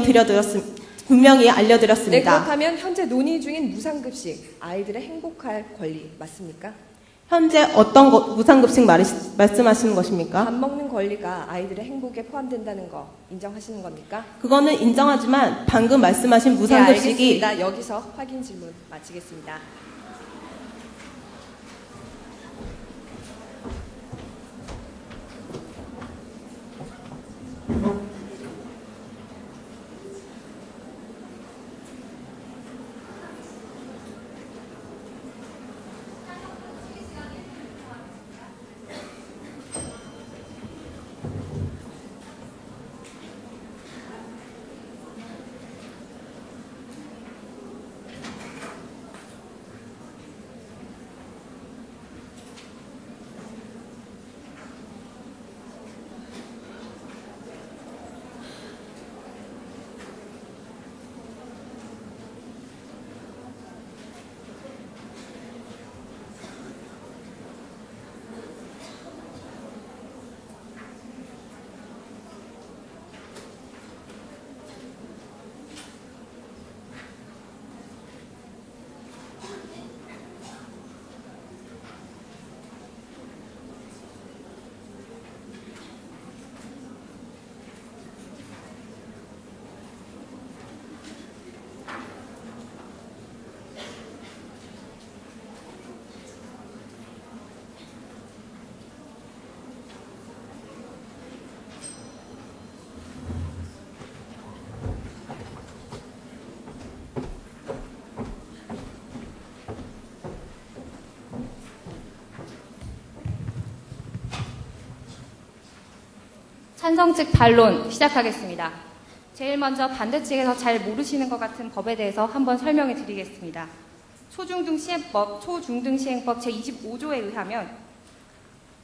알려드렸습니다. 네, 그렇다면 현재 논의 중인 무상급식, 아이들의 행복할 권리 맞습니까? 현재 어떤 무상급식 말씀하시는 것입니까? 밥 먹는 권리가 아이들의 행복에 포함된다는 거 인정하시는 겁니까? 그거는 인정하지만 방금 말씀하신 네, 무상급식이 알겠습니다. 여기서 확인 질문 마치겠습니다. 찬성 측 반론 시작하겠습니다. 제일 먼저 반대 측에서 잘 모르시는 것 같은 법에 대해서 한번 설명해 드리겠습니다. 초중등 시행법 제25조에 의하면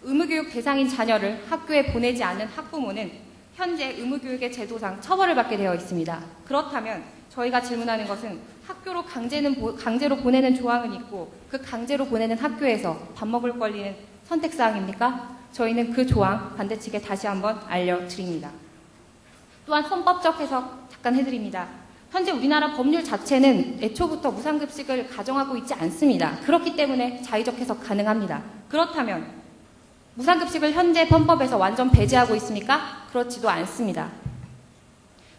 의무교육 대상인 자녀를 학교에 보내지 않는 학부모는 현재 의무교육의 제도상 처벌을 받게 되어 있습니다. 그렇다면 저희가 질문하는 것은 학교로 강제로 보내는 조항은 있고 그 강제로 보내는 학교에서 밥 먹을 권리는 선택사항입니까? 저희는 그 조항 반대 측에 다시 한번 알려드립니다. 또한 헌법적 해석 잠깐 해드립니다. 현재 우리나라 법률 자체는 애초부터 무상급식을 가정하고 있지 않습니다. 그렇기 때문에 자의적 해석 가능합니다. 그렇다면 무상급식을 현재 헌법에서 완전 배제하고 있습니까? 그렇지도 않습니다.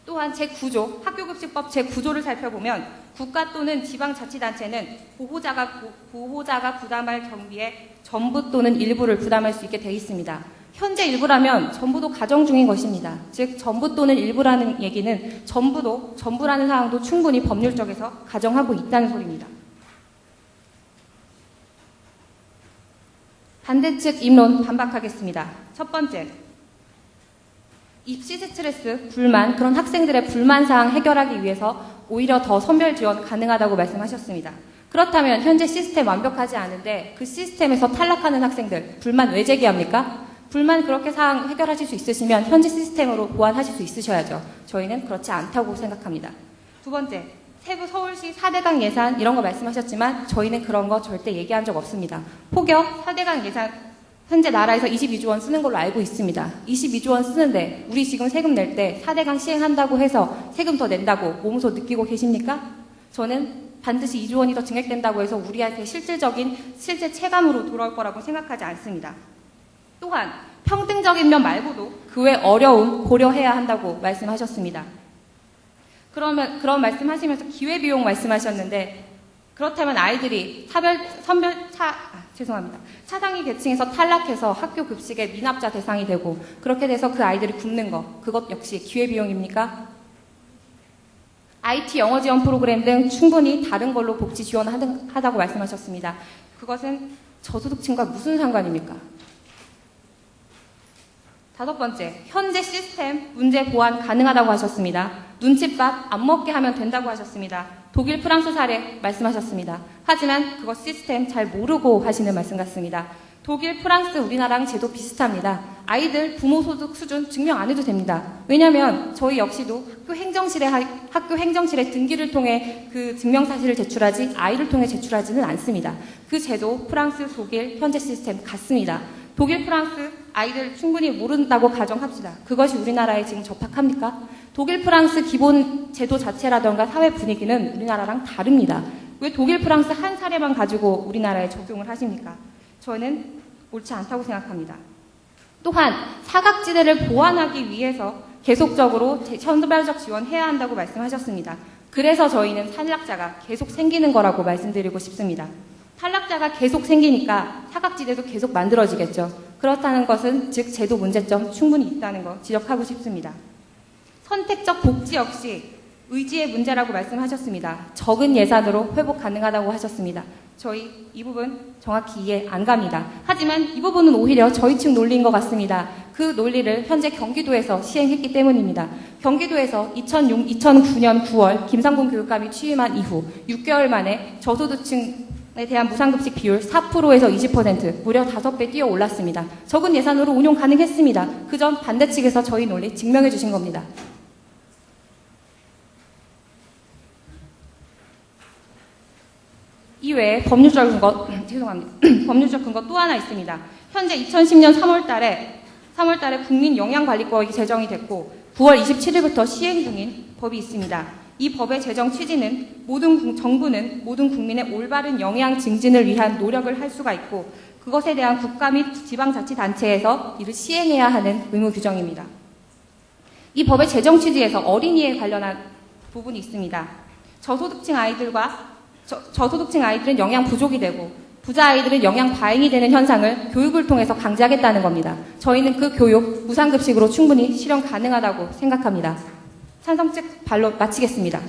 또한 제9조 학교급식법 제9조를 살펴보면 국가 또는 지방자치단체는 보호자가 부담할 경비의 전부 또는 일부를 부담할 수 있게 되어 있습니다. 현재 일부라면 전부도 가정 중인 것입니다. 즉 전부 또는 일부라는 얘기는 전부라는 사항도 충분히 법률적에서 가정하고 있다는 소리입니다. 반대 측 입론 반박하겠습니다. 첫 번째, 입시 스트레스, 불만, 그런 학생들의 불만사항 해결하기 위해서 오히려 더 선별 지원 가능하다고 말씀하셨습니다. 그렇다면 현재 시스템 완벽하지 않은데 그 시스템에서 탈락하는 학생들 불만 왜 제기합니까? 불만 그렇게 사항 해결하실 수 있으시면 현재 시스템으로 보완하실 수 있으셔야죠. 저희는 그렇지 않다고 생각합니다. 두 번째, 세부 서울시 4대강 예산 이런 거 말씀하셨지만 저희는 그런 거 절대 얘기한 적 없습니다. 폭격 4대강 예산 현재 나라에서 22조 원 쓰는 걸로 알고 있습니다. 22조 원 쓰는데 우리 지금 세금 낼 때 4대강 시행한다고 해서 세금 더 낸다고 몸소 느끼고 계십니까? 저는 반드시 2조 원이 더 증액된다고 해서 우리한테 실제 체감으로 돌아올 거라고 생각하지 않습니다. 또한 평등적인 면 말고도 그 외 어려움 고려해야 한다고 말씀하셨습니다. 그런 말씀하시면서 기회비용 말씀하셨는데 그렇다면 아이들이 차상위 계층에서 탈락해서 학교 급식의 미납자 대상이 되고 그렇게 돼서 그 아이들이 굶는 거 그것 역시 기회비용입니까? IT 영어 지원 프로그램 등 충분히 다른 걸로 복지 지원하다고 말씀하셨습니다. 그것은 저소득층과 무슨 상관입니까? 다섯 번째, 현재 시스템 문제 보완 가능하다고 하셨습니다. 눈칫밥 안 먹게 하면 된다고 하셨습니다. 독일, 프랑스 사례 말씀하셨습니다. 하지만 그것 시스템 잘 모르고 하시는 말씀 같습니다. 독일, 프랑스, 우리나라랑 제도 비슷합니다. 아이들 부모 소득 수준 증명 안 해도 됩니다. 왜냐하면 저희 역시도 학교 행정실에 등기를 통해 그 증명사실을 제출하지 아이를 통해 제출하지는 않습니다. 그 제도 프랑스, 독일 현재 시스템 같습니다. 독일, 프랑스 아이들 충분히 모른다고 가정합시다. 그것이 우리나라에 지금 적합합니까? 독일, 프랑스 기본 제도 자체라던가 사회 분위기는 우리나라랑 다릅니다. 왜 독일, 프랑스 한 사례만 가지고 우리나라에 적용을 하십니까? 저는 옳지 않다고 생각합니다. 또한 사각지대를 보완하기 위해서 계속적으로 선별적 지원해야 한다고 말씀하셨습니다. 그래서 저희는 탈락자가 계속 생기는 거라고 말씀드리고 싶습니다. 탈락자가 계속 생기니까 사각지대도 계속 만들어지겠죠. 그렇다는 것은 즉 제도 문제점 충분히 있다는 거 지적하고 싶습니다. 선택적 복지 역시 의지의 문제라고 말씀하셨습니다. 적은 예산으로 회복 가능하다고 하셨습니다. 저희 이 부분 정확히 이해 안 갑니다. 하지만 이 부분은 오히려 저희 측 논리인 것 같습니다. 그 논리를 현재 경기도에서 시행했기 때문입니다. 경기도에서 2009년 9월 김상곤 교육감이 취임한 이후 6개월 만에 저소득층에 대한 무상급식 비율 4%에서 20% 무려 5배 뛰어 올랐습니다. 적은 예산으로 운용 가능했습니다. 그 점 반대 측에서 저희 논리 증명해 주신 겁니다. 이외에 법률적 근거, 법률적 근거 또 하나 있습니다. 현재 2010년 3월 달에 국민영양관리법이 제정이 됐고 9월 27일부터 시행 중인 법이 있습니다. 이 법의 제정 취지는 정부는 모든 국민의 올바른 영양 증진을 위한 노력을 할 수가 있고 그것에 대한 국가 및 지방자치단체에서 이를 시행해야 하는 의무 규정입니다. 이 법의 제정 취지에서 어린이에 관련한 부분이 있습니다. 저소득층 아이들은 영양 부족이 되고 부자 아이들은 영양 과잉이 되는 현상을 교육을 통해서 강제하겠다는 겁니다. 저희는 그 교육 무상급식으로 충분히 실현 가능하다고 생각합니다. 찬성 측 발로 마치겠습니다.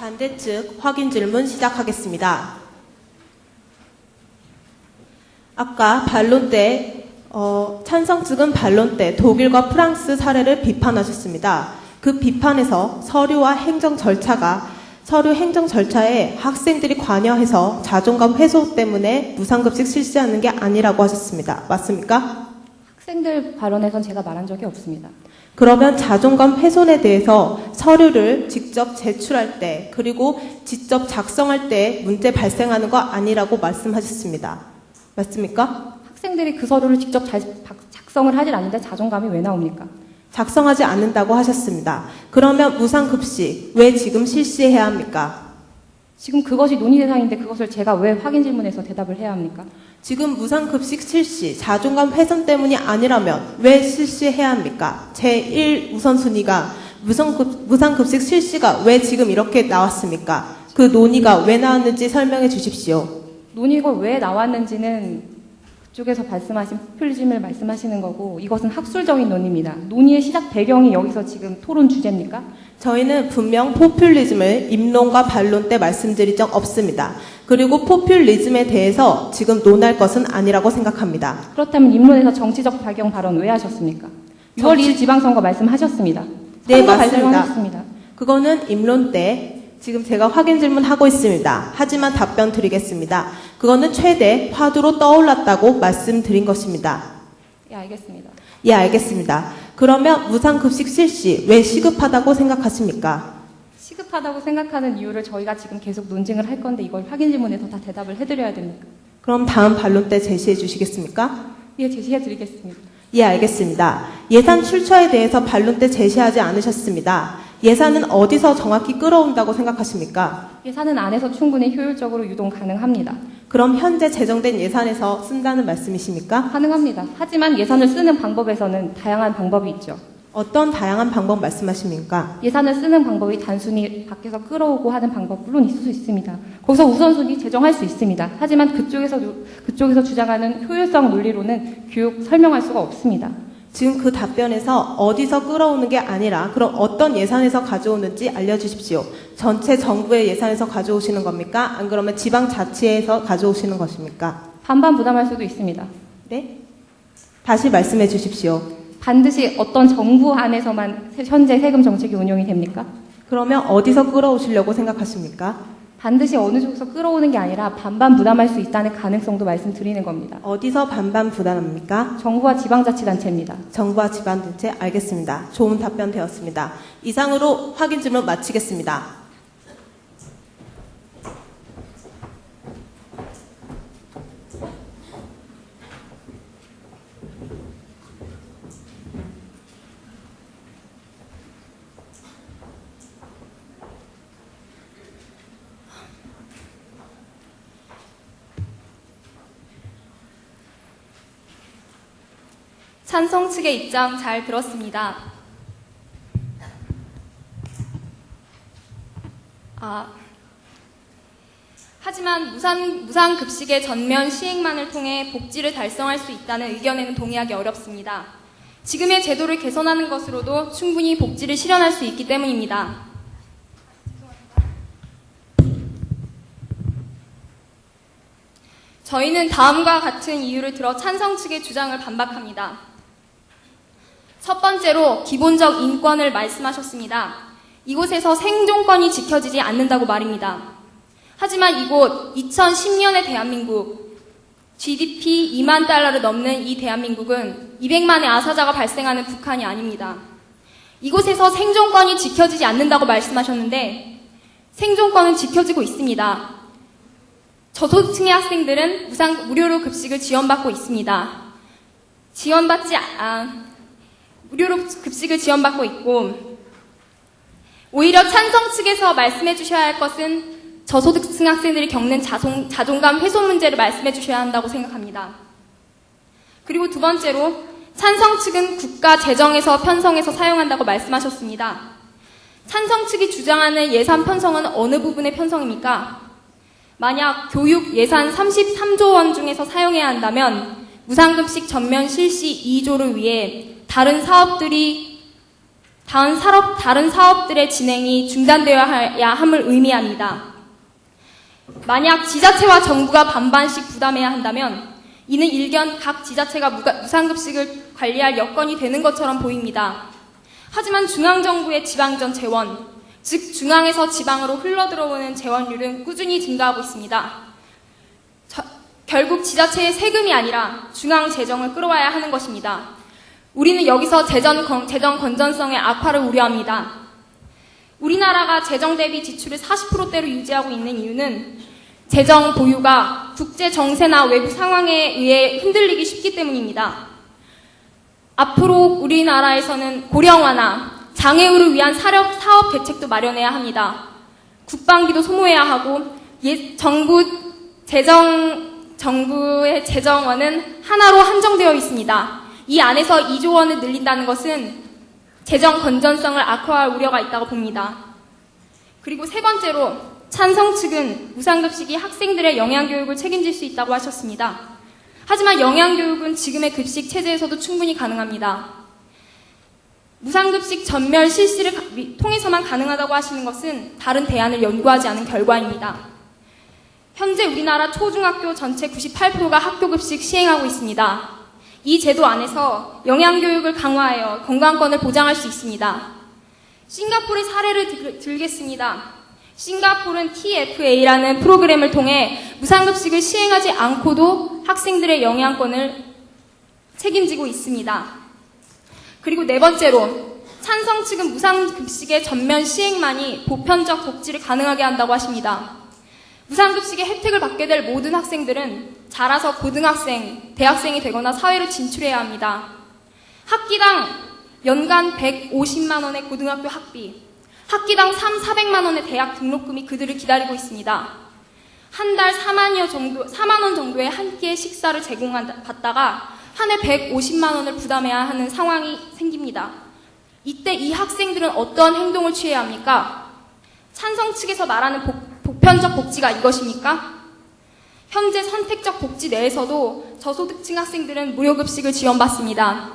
반대 측 확인 질문 시작하겠습니다. 아까 반론 때 찬성 측은 반론 때 독일과 프랑스 사례를 비판하셨습니다. 그 비판에서 서류 행정 절차에 학생들이 관여해서 자존감 훼손 때문에 무상급식 실시하는 게 아니라고 하셨습니다. 맞습니까? 학생들 발언에선 제가 말한 적이 없습니다. 그러면 자존감 훼손에 대해서 서류를 직접 제출할 때 그리고 직접 작성할 때 문제 발생하는 거 아니라고 말씀하셨습니다. 맞습니까? 학생들이 그 서류를 직접 작성을 하질 않는데 자존감이 왜 나옵니까? 작성하지 않는다고 하셨습니다. 그러면 무상급식 왜 지금 실시해야 합니까? 지금 그것이 논의 대상인데 그것을 제가 왜 확인 질문에서 대답을 해야 합니까? 지금 무상급식 실시, 자존감 훼손 때문이 아니라면 왜 실시해야 합니까? 제1 우선순위가 무상급식 실시가 왜 지금 이렇게 나왔습니까? 그 논의가 왜 나왔는지 설명해 주십시오. 논의가 왜 나왔는지는 그쪽에서 말씀하신 포퓰리즘을 말씀하시는 거고 이것은 학술적인 논의입니다. 논의의 시작 배경이 여기서 지금 토론 주제입니까? 저희는 분명 포퓰리즘을 입론과 반론 때 말씀드린 적 없습니다. 그리고 포퓰리즘에 대해서 지금 논할 것은 아니라고 생각합니다. 그렇다면 입론에서 정치적 배경 발언 왜 하셨습니까? 6월 2일 지방선거 말씀하셨습니다. 네, 맞습니다. 하셨습니다. 그거는 입론 때 지금 제가 확인 질문하고 있습니다. 하지만 답변 드리겠습니다. 그거는 최대 화두로 떠올랐다고 말씀드린 것입니다. 예, 알겠습니다. 예, 알겠습니다. 그러면 무상급식 실시 왜 시급하다고 생각하십니까? 시급하다고 생각하는 이유를 저희가 지금 계속 논증을 할 건데 이걸 확인 질문에서 다 대답을 해드려야 됩니까? 그럼 다음 반론 때 제시해 주시겠습니까? 예, 제시해 드리겠습니다. 예, 알겠습니다. 예산 출처에 대해서 반론 때 제시하지 않으셨습니다. 예산은 어디서 정확히 끌어온다고 생각하십니까? 예산은 안에서 충분히 효율적으로 유동 가능합니다. 그럼 현재 제정된 예산에서 쓴다는 말씀이십니까? 가능합니다. 하지만 예산을 쓰는 방법에서는 다양한 방법이 있죠. 어떤 다양한 방법 말씀하십니까? 예산을 쓰는 방법이 단순히 밖에서 끌어오고 하는 방법 물론 있을 수 있습니다. 거기서 우선순위 제정할 수 있습니다. 하지만 그쪽에서 주장하는 효율성 논리로는 교육 설명할 수가 없습니다. 지금 그 답변에서 어디서 끌어오는 게 아니라 그럼 어떤 예산에서 가져오는지 알려주십시오. 전체 정부의 예산에서 가져오시는 겁니까? 안 그러면 지방자치에서 가져오시는 것입니까? 반반 부담할 수도 있습니다. 네? 다시 말씀해 주십시오. 반드시 어떤 정부 안에서만 현재 세금 정책이 운용이 됩니까? 그러면 어디서 끌어오시려고 생각하십니까? 반드시 어느 쪽에서 끌어오는 게 아니라 반반 부담할 수 있다는 가능성도 말씀드리는 겁니다. 어디서 반반 부담합니까? 정부와 지방자치단체입니다. 정부와 지방자치 알겠습니다. 좋은 답변 되었습니다. 이상으로 확인 질문 마치겠습니다. 찬성 측의 입장 잘 들었습니다. 하지만 무상급식의 전면 시행만을 통해 복지를 달성할 수 있다는 의견에는 동의하기 어렵습니다. 지금의 제도를 개선하는 것으로도 충분히 복지를 실현할 수 있기 때문입니다. 저희는 다음과 같은 이유를 들어 찬성 측의 주장을 반박합니다. 첫 번째로 기본적 인권을 말씀하셨습니다. 이곳에서 생존권이 지켜지지 않는다고 말입니다. 하지만 이곳 2010년의 대한민국 GDP 2만 달러를 넘는 이 대한민국은 200만의 아사자가 발생하는 북한이 아닙니다. 이곳에서 생존권이 지켜지지 않는다고 말씀하셨는데 생존권은 지켜지고 있습니다. 저소득층의 학생들은 무료로 급식을 지원받고 있습니다. 무료로 급식을 지원받고 있고 오히려 찬성 측에서 말씀해 주셔야 할 것은 저소득층 학생들이 겪는 자존감 훼손 문제를 말씀해 주셔야 한다고 생각합니다. 그리고 두 번째로 찬성 측은 국가 재정에서 편성해서 사용한다고 말씀하셨습니다. 찬성 측이 주장하는 예산 편성은 어느 부분의 편성입니까? 만약 교육 예산 33조 원 중에서 사용해야 한다면 무상급식 전면 실시 2조를 위해 다른 사업들이 다른 사업들의 진행이 중단되어야 함을 의미합니다. 만약 지자체와 정부가 반반씩 부담해야 한다면 이는 일견 각 지자체가 무상급식을 관리할 여건이 되는 것처럼 보입니다. 하지만 중앙정부의 지방전 재원, 즉 중앙에서 지방으로 흘러들어오는 재원율은 꾸준히 증가하고 있습니다. 결국 지자체의 세금이 아니라 중앙 재정을 끌어와야 하는 것입니다. 우리는 여기서 재정 건전성의 악화를 우려합니다. 우리나라가 재정 대비 지출을 40%대로 유지하고 있는 이유는 재정 보유가 국제 정세나 외부 상황에 의해 흔들리기 쉽기 때문입니다. 앞으로 우리나라에서는 고령화나 장애우를 위한 사업 대책도 마련해야 합니다. 국방비도 소모해야 하고 정부의 재정원은 하나로 한정되어 있습니다. 이 안에서 2조 원을 늘린다는 것은 재정 건전성을 악화할 우려가 있다고 봅니다. 그리고 세 번째로 찬성 측은 무상급식이 학생들의 영양교육을 책임질 수 있다고 하셨습니다. 하지만 영양교육은 지금의 급식 체제에서도 충분히 가능합니다. 무상급식 전면 실시를 통해서만 가능하다고 하시는 것은 다른 대안을 연구하지 않은 결과입니다. 현재 우리나라 초중학교 전체 98%가 학교급식 시행하고 있습니다. 이 제도 안에서 영양교육을 강화하여 건강권을 보장할 수 있습니다. 싱가포르의 사례를 들겠습니다. 싱가포르는 TFA라는 프로그램을 통해 무상급식을 시행하지 않고도 학생들의 영양권을 책임지고 있습니다. 그리고 네 번째로 찬성 측은 무상급식의 전면 시행만이 보편적 복지를 가능하게 한다고 하십니다. 무상급식의 혜택을 받게 될 모든 학생들은 자라서 고등학생, 대학생이 되거나 사회로 진출해야 합니다. 학기당 연간 150만 원의 고등학교 학비, 학기당 400만 원의 대학 등록금이 그들을 기다리고 있습니다. 한 달 4만 원 정도의 한 끼의 식사를 받다가 한 해 150만 원을 부담해야 하는 상황이 생깁니다. 이때 이 학생들은 어떠한 행동을 취해야 합니까? 찬성 측에서 말하는 보편적 복지가 이것입니까? 현재 선택적 복지 내에서도 저소득층 학생들은 무료급식을 지원받습니다.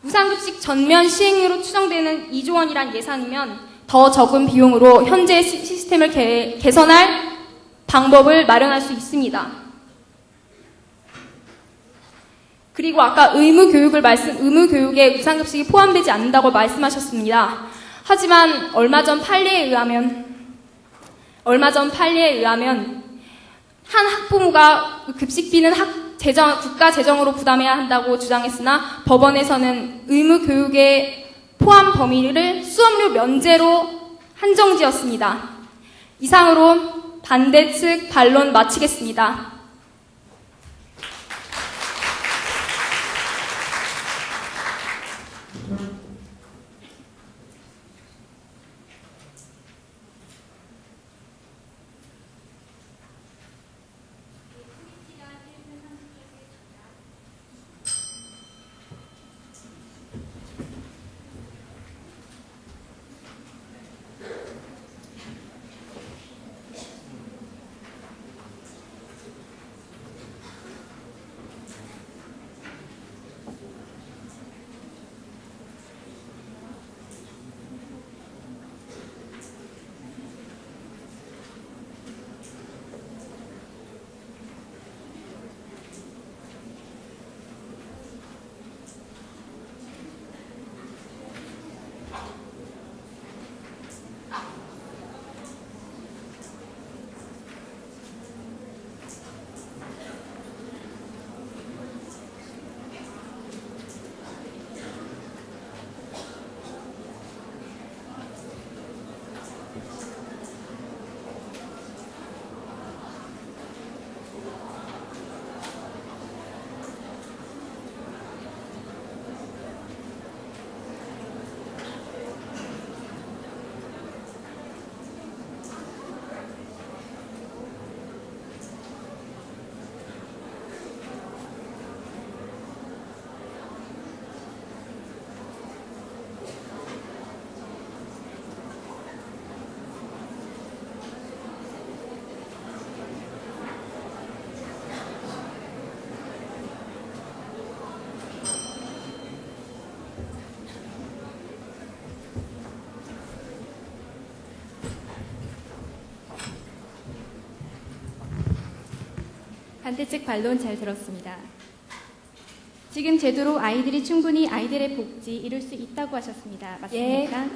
무상급식 전면 시행으로 추정되는 2조 원이란 예산이면 더 적은 비용으로 현재 시스템을 개선할 방법을 마련할 수 있습니다. 그리고 아까 의무교육에 무상급식이 포함되지 않는다고 말씀하셨습니다. 하지만 얼마 전 판례에 의하면 한 학부모가 급식비는 국가 재정으로 부담해야 한다고 주장했으나 법원에서는 의무교육의 포함 범위를 수업료 면제로 한정지었습니다. 이상으로 반대 측 반론 마치겠습니다. 반대 측 반론 잘 들었습니다. 지금 제도로 아이들이 충분히 아이들의 복지 이룰 수 있다고 하셨습니다. 맞습니까?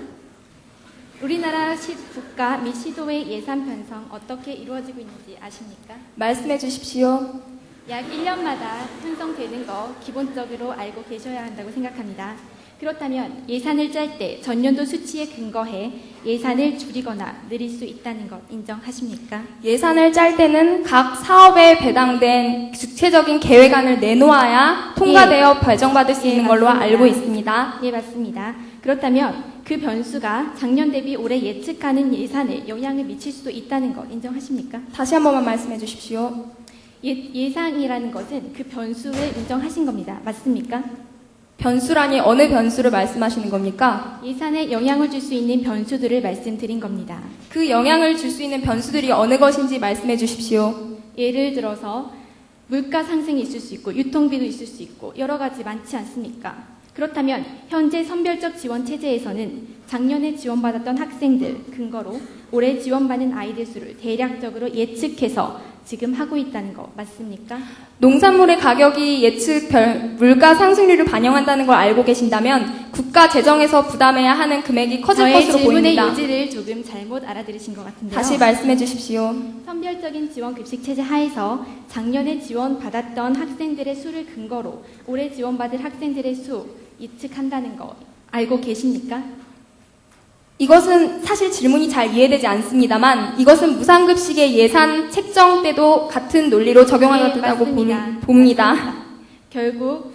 우리나라 국가 및 시도의 예산 편성 어떻게 이루어지고 있는지 아십니까? 말씀해 주십시오. 약 1년마다 편성되는 거 기본적으로 알고 계셔야 한다고 생각합니다. 그렇다면 예산을 짤 때 전년도 수치에 근거해 예산을 줄이거나 늘릴 수 있다는 것 인정하십니까? 예산을 짤 때는 각 사업에 배당된 구체적인 계획안을 내놓아야 통과되어 발정받을 수 있는 걸로 맞습니다. 알고 있습니다. 예, 맞습니다. 그렇다면 그 변수가 작년 대비 올해 예측하는 예산에 영향을 미칠 수도 있다는 것 인정하십니까? 다시 한 번만 말씀해 주십시오. 예상이라는 것은 그 변수를 인정하신 겁니다. 맞습니까? 변수라니 어느 변수를 말씀하시는 겁니까? 예산에 영향을 줄 수 있는 변수들을 말씀드린 겁니다. 그 영향을 줄 수 있는 변수들이 어느 것인지 말씀해 주십시오. 예를 들어서 물가 상승이 있을 수 있고 유통비도 있을 수 있고 여러 가지 많지 않습니까? 그렇다면 현재 선별적 지원 체제에서는 작년에 지원받았던 학생들 근거로 올해 지원받는 아이들 수를 대략적으로 예측해서 지금 하고 있다는 거 맞습니까? 농산물의 가격이 예측 물가 상승률을 반영한다는 걸 알고 계신다면 국가 재정에서 부담해야 하는 금액이 커질 것으로 질문의 보입니다. 요지를 조금 잘못 알아들으신 것 같은데요. 다시 말씀해 주십시오. 선별적인 지원 급식 체제 하에서 작년에 지원받았던 학생들의 수를 근거로 올해 지원받을 학생들의 수 예측한다는 거 알고 계십니까? 이것은 사실 질문이 잘 이해되지 않습니다만 이것은 무상급식의 예산 책정 때도 같은 논리로 적용하겠다고 봅니다. 결국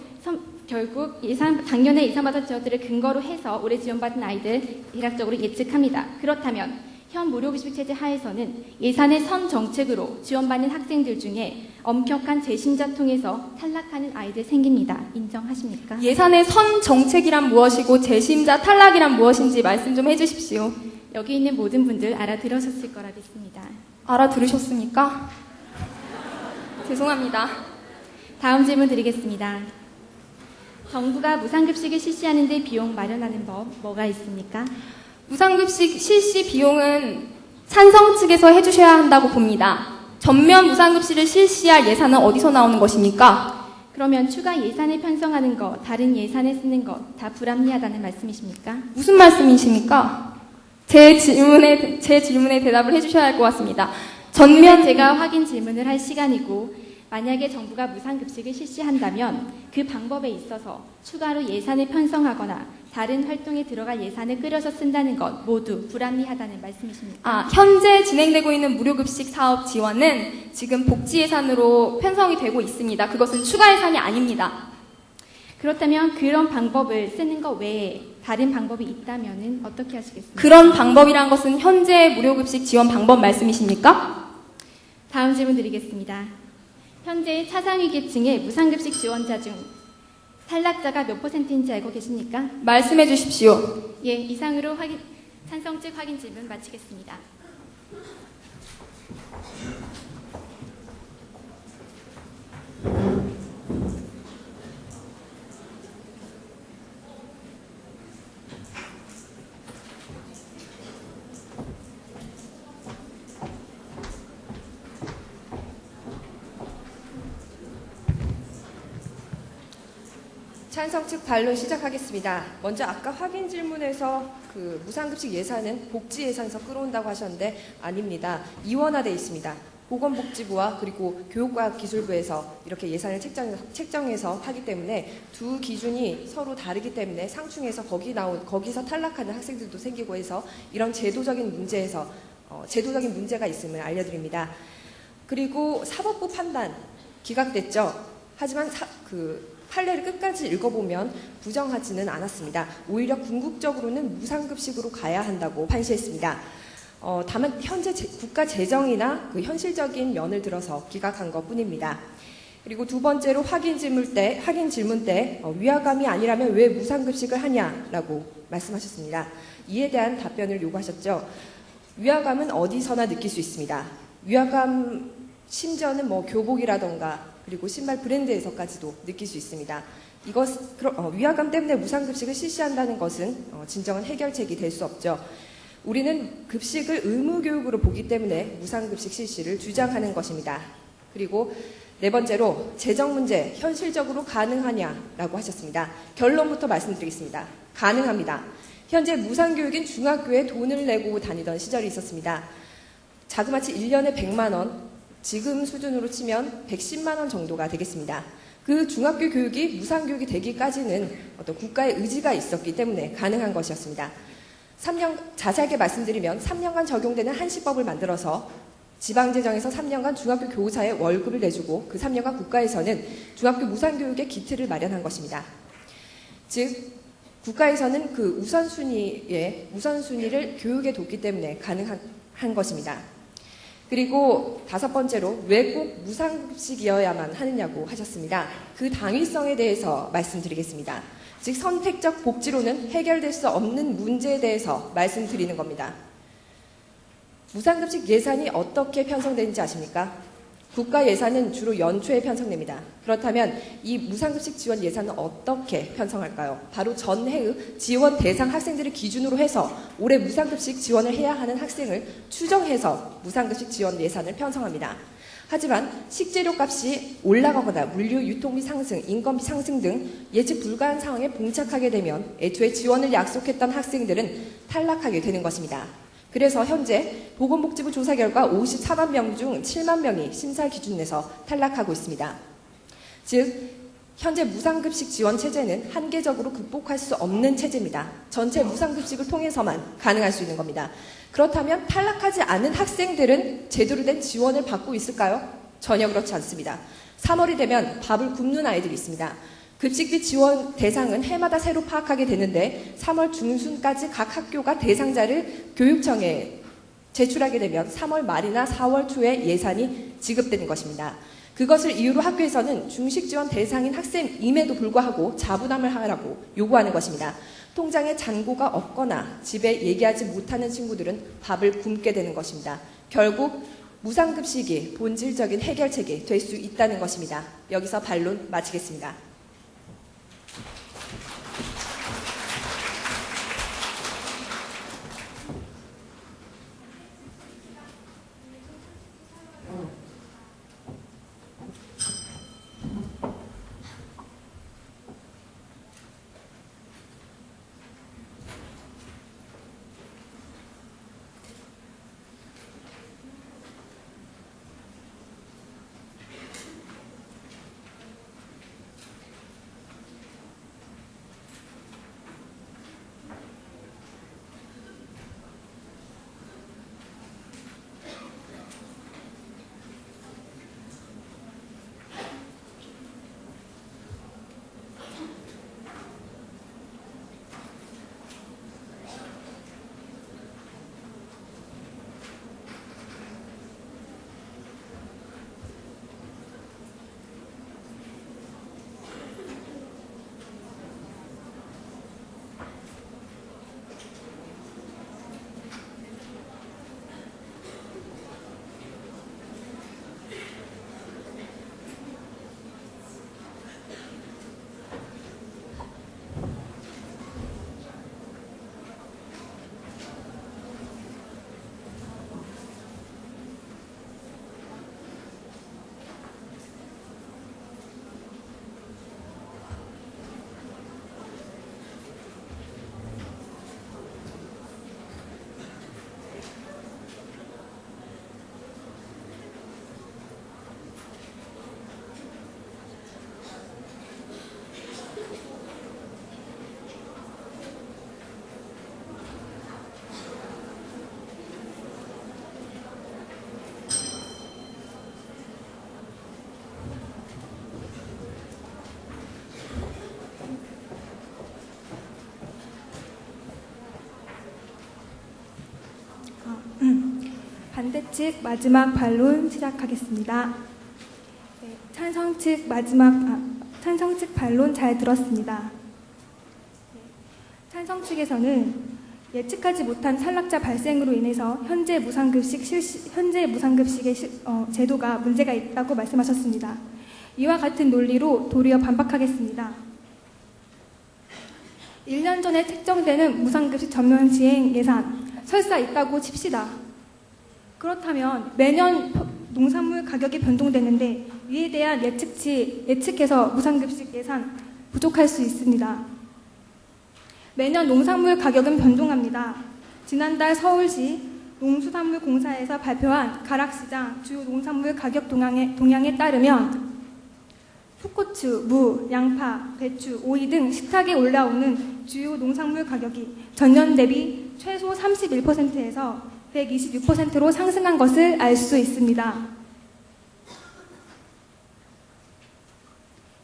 작년에 예산받은 지원들을 근거로 해서 올해 지원받은 아이들 대략적으로 예측합니다. 그렇다면 현 무료급식 체제 하에서는 예산의 선 정책으로 지원받는 학생들 중에 엄격한 재심자 통해서 탈락하는 아이들 생깁니다. 인정하십니까? 예산의 선 정책이란 무엇이고 재심자 탈락이란 무엇인지 말씀 좀 해주십시오. 여기 있는 모든 분들 알아들으셨을 거라 믿습니다. 알아들으셨습니까? 죄송합니다. 다음 질문 드리겠습니다. 정부가 무상급식을 실시하는 데 비용 마련하는 법 뭐가 있습니까? 무상급식 실시 비용은 찬성 측에서 해주셔야 한다고 봅니다. 전면 무상급식을 실시할 예산은 어디서 나오는 것입니까? 그러면 추가 예산을 편성하는 것, 다른 예산을 쓰는 것 다 불합리하다는 말씀이십니까? 무슨 말씀이십니까? 제 질문에 대답을 해주셔야 할 것 같습니다. 전면 제가 확인 질문을 할 시간이고 만약에 정부가 무상급식을 실시한다면 그 방법에 있어서 추가로 예산을 편성하거나 다른 활동에 들어갈 예산을 끌어서 쓴다는 것 모두 불합리하다는 말씀이십니까? 현재 진행되고 있는 무료급식 사업 지원은 지금 복지 예산으로 편성이 되고 있습니다. 그것은 추가 예산이 아닙니다. 그렇다면 그런 방법을 쓰는 것 외에 다른 방법이 있다면 어떻게 하시겠습니까? 그런 방법이란 것은 현재 무료급식 지원 방법 말씀이십니까? 다음 질문 드리겠습니다. 현재 차상위 계층의 무상급식 지원자 중 탈락자가 몇 %인지 알고 계십니까? 말씀해 주십시오. 예, 이상으로 찬성 측 확인 질문 마치겠습니다. 찬성 측 반론 시작하겠습니다. 먼저 아까 확인 질문에서 그 무상급식 예산은 복지 예산에서 끌어온다고 하셨는데 아닙니다. 이원화되어 있습니다. 보건복지부와 그리고 교육과학기술부에서 이렇게 예산을 책정해서 하기 때문에 두 기준이 서로 다르기 때문에 상충해서 거기서 탈락하는 학생들도 생기고 해서 이런 제도적인 문제가 있음을 알려드립니다. 그리고 사법부 판단 기각됐죠. 하지만 판례를 끝까지 읽어보면 부정하지는 않았습니다. 오히려 궁극적으로는 무상급식으로 가야 한다고 판시했습니다. 다만 현재 국가 재정이나 그 현실적인 면을 들어서 기각한 것뿐입니다. 그리고 두 번째로 확인 질문 때 위화감이 아니라면 왜 무상급식을 하냐라고 말씀하셨습니다. 이에 대한 답변을 요구하셨죠. 위화감은 어디서나 느낄 수 있습니다. 위화감 심지어는 교복이라던가 그리고 신발 브랜드에서까지도 느낄 수 있습니다. 위화감 때문에 무상급식을 실시한다는 것은 진정한 해결책이 될 수 없죠. 우리는 급식을 의무교육으로 보기 때문에 무상급식 실시를 주장하는 것입니다. 그리고 네 번째로 재정 문제 현실적으로 가능하냐라고 하셨습니다. 결론부터 말씀드리겠습니다. 가능합니다. 현재 무상교육인 중학교에 돈을 내고 다니던 시절이 있었습니다. 자그마치 1년에 100만 원, 지금 수준으로 치면 110만 원 정도가 되겠습니다. 그 중학교 교육이 무상교육이 되기까지는 어떤 국가의 의지가 있었기 때문에 가능한 것이었습니다. 자세하게 말씀드리면 3년간 적용되는 한시법을 만들어서 지방재정에서 3년간 중학교 교사의 월급을 내주고 그 3년간 국가에서는 중학교 무상교육의 기틀을 마련한 것입니다. 즉 국가에서는 그 우선순위를 교육에 뒀기 때문에 가능한 것입니다. 그리고 다섯 번째로 왜 꼭 무상급식이어야만 하느냐고 하셨습니다. 그 당위성에 대해서 말씀드리겠습니다. 즉 선택적 복지로는 해결될 수 없는 문제에 대해서 말씀드리는 겁니다. 무상급식 예산이 어떻게 편성되는지 아십니까? 국가 예산은 주로 연초에 편성됩니다. 그렇다면 이 무상급식 지원 예산은 어떻게 편성할까요? 바로 전해의 지원 대상 학생들을 기준으로 해서 올해 무상급식 지원을 해야 하는 학생을 추정해서 무상급식 지원 예산을 편성합니다. 하지만 식재료 값이 올라가거나 물류 유통비 상승, 인건비 상승 등 예측 불가한 상황에 봉착하게 되면 애초에 지원을 약속했던 학생들은 탈락하게 되는 것입니다. 그래서 현재 보건복지부 조사 결과 54만 명 중 7만 명이 심사 기준에서 탈락하고 있습니다. 즉 현재 무상급식 지원 체제는 한계적으로 극복할 수 없는 체제입니다. 전체 무상급식을 통해서만 가능할 수 있는 겁니다. 그렇다면 탈락하지 않은 학생들은 제대로 된 지원을 받고 있을까요? 전혀 그렇지 않습니다. 3월이 되면 밥을 굶는 아이들이 있습니다. 급식비 지원 대상은 해마다 새로 파악하게 되는데 3월 중순까지 각 학교가 대상자를 교육청에 제출하게 되면 3월 말이나 4월 초에 예산이 지급되는 것입니다. 그것을 이유로 학교에서는 중식 지원 대상인 학생임에도 불구하고 자부담을 하라고 요구하는 것입니다. 통장에 잔고가 없거나 집에 얘기하지 못하는 친구들은 밥을 굶게 되는 것입니다. 결국 무상급식이 본질적인 해결책이 될 수 있다는 것입니다. 여기서 반론 마치겠습니다. 반대 측 마지막 반론 시작하겠습니다. 네, 찬성 측 반론 잘 들었습니다. 찬성 측에서는 예측하지 못한 탈락자 발생으로 인해서 현재 무상급식의 제도가 문제가 있다고 말씀하셨습니다. 이와 같은 논리로 도리어 반박하겠습니다. 1년 전에 책정되는 무상급식 전면 시행 예산 설사 있다고 칩시다. 그렇다면 매년 농산물 가격이 변동되는데 이에 대한 예측해서 무상급식 예산 부족할 수 있습니다. 매년 농산물 가격은 변동합니다. 지난달 서울시 농수산물공사에서 발표한 가락시장 주요 농산물 가격 동향에 따르면 풋고추, 무, 양파, 배추, 오이 등 식탁에 올라오는 주요 농산물 가격이 전년 대비 최소 31%에서 126%로 상승한 것을 알 수 있습니다.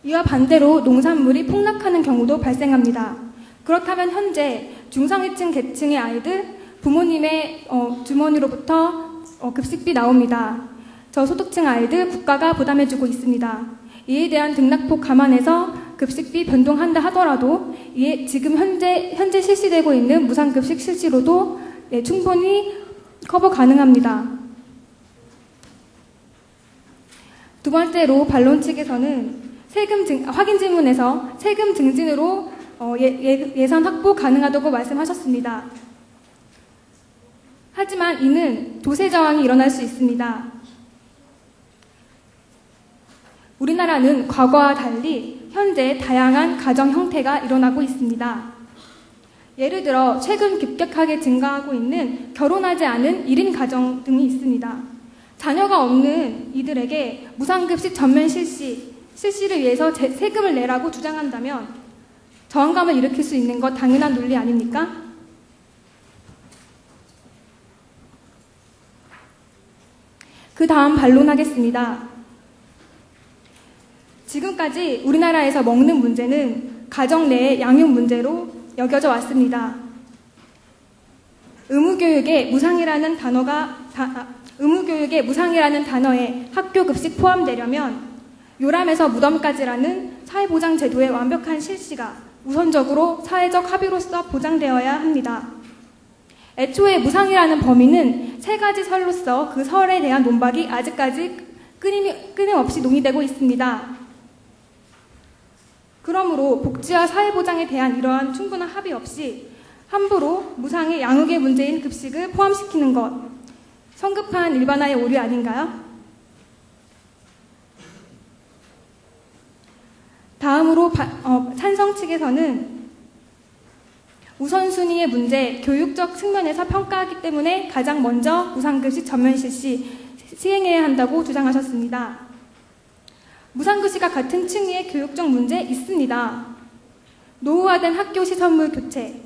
이와 반대로 농산물이 폭락하는 경우도 발생합니다. 그렇다면 현재 중상위층 계층의 아이들, 부모님의 주머니로부터 급식비 나옵니다. 저소득층 아이들 국가가 부담해주고 있습니다. 이에 대한 등락폭 감안해서 급식비 변동한다 하더라도 지금 현재 실시되고 있는 무상급식 실시로도 충분히 커버 가능합니다. 두 번째로 반론 측에서는 확인 질문에서 세금 증진으로 예산 확보 가능하다고 말씀하셨습니다. 하지만 이는 도세 저항이 일어날 수 있습니다. 우리나라는 과거와 달리 현재 다양한 가정 형태가 일어나고 있습니다. 예를 들어 최근 급격하게 증가하고 있는 결혼하지 않은 1인 가정 등이 있습니다. 자녀가 없는 이들에게 무상급식 전면 실시를 위해서 세금을 내라고 주장한다면 저항감을 일으킬 수 있는 것 당연한 논리 아닙니까? 그 다음 반론하겠습니다. 지금까지 우리나라에서 먹는 문제는 가정 내의 양육 문제로 여겨져 왔습니다. 의무교육에 무상이라는 단어에 학교 급식 포함되려면 요람에서 무덤까지라는 사회보장 제도의 완벽한 실시가 우선적으로 사회적 합의로서 보장되어야 합니다. 애초에 무상이라는 범위는 세 가지 설로서 그 설에 대한 논박이 아직까지 끊임없이 논의되고 있습니다. 그러므로 복지와 사회보장에 대한 이러한 충분한 합의 없이 함부로 무상의 양육의 문제인 급식을 포함시키는 것, 성급한 일반화의 오류 아닌가요? 다음으로 찬성 측에서는 우선순위의 문제, 교육적 측면에서 평가하기 때문에 가장 먼저 무상급식 전면 시행해야 한다고 주장하셨습니다. 무상급식과 같은 층위의 교육적 문제 있습니다. 노후화된 학교 시설물 교체,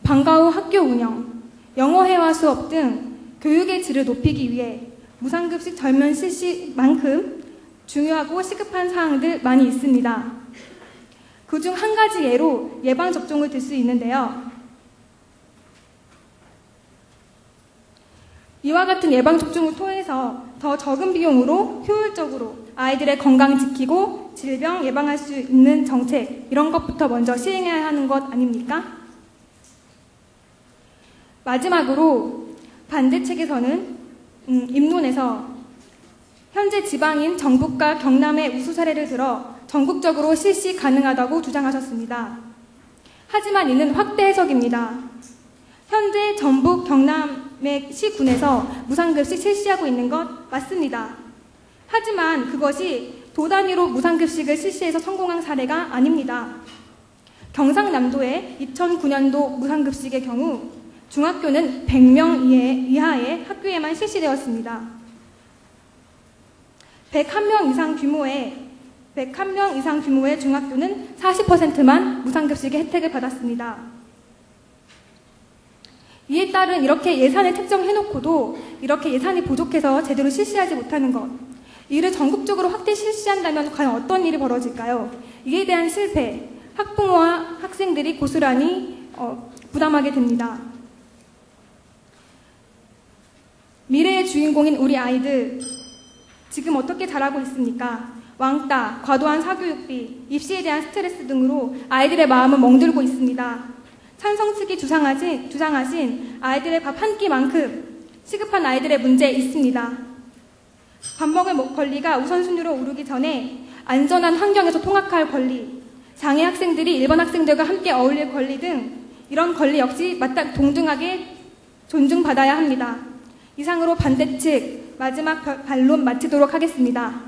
방과 후 학교 운영, 영어회화 수업 등 교육의 질을 높이기 위해 무상급식 전면 실시만큼 중요하고 시급한 사항들 많이 있습니다. 그중 한 가지 예로 예방접종을 들 수 있는데요. 이와 같은 예방접종을 통해서 더 적은 비용으로 효율적으로 아이들의 건강 지키고 질병 예방할 수 있는 정책, 이런 것부터 먼저 시행해야 하는 것 아닙니까? 마지막으로 반대 측에서는 입론에서 현재 지방인 전북과 경남의 우수 사례를 들어 전국적으로 실시 가능하다고 주장하셨습니다. 하지만 이는 확대 해석입니다. 현재 전북, 경남의 시군에서 무상급식 실시하고 있는 것 맞습니다. 하지만 그것이 도 단위로 무상급식을 실시해서 성공한 사례가 아닙니다. 경상남도의 2009년도 무상급식의 경우 중학교는 100명 이하의 학교에만 실시되었습니다. 101명 이상 규모의 중학교는 40%만 무상급식의 혜택을 받았습니다. 이에 따른 이렇게 예산을 책정해놓고도 이렇게 예산이 부족해서 제대로 실시하지 못하는 것, 이를 전국적으로 확대 실시한다면 과연 어떤 일이 벌어질까요? 이에 대한 실패, 학부모와 학생들이 고스란히 부담하게 됩니다. 미래의 주인공인 우리 아이들, 지금 어떻게 자라고 있습니까? 왕따, 과도한 사교육비, 입시에 대한 스트레스 등으로 아이들의 마음은 멍들고 있습니다. 찬성 측이 주장하신 아이들의 밥 한 끼만큼 시급한 아이들의 문제 있습니다. 밥 먹을 권리가 우선순위로 오르기 전에 안전한 환경에서 통학할 권리, 장애 학생들이 일반 학생들과 함께 어울릴 권리 등 이런 권리 역시 동등하게 존중받아야 합니다. 이상으로 반대 측 마지막 반론 마치도록 하겠습니다.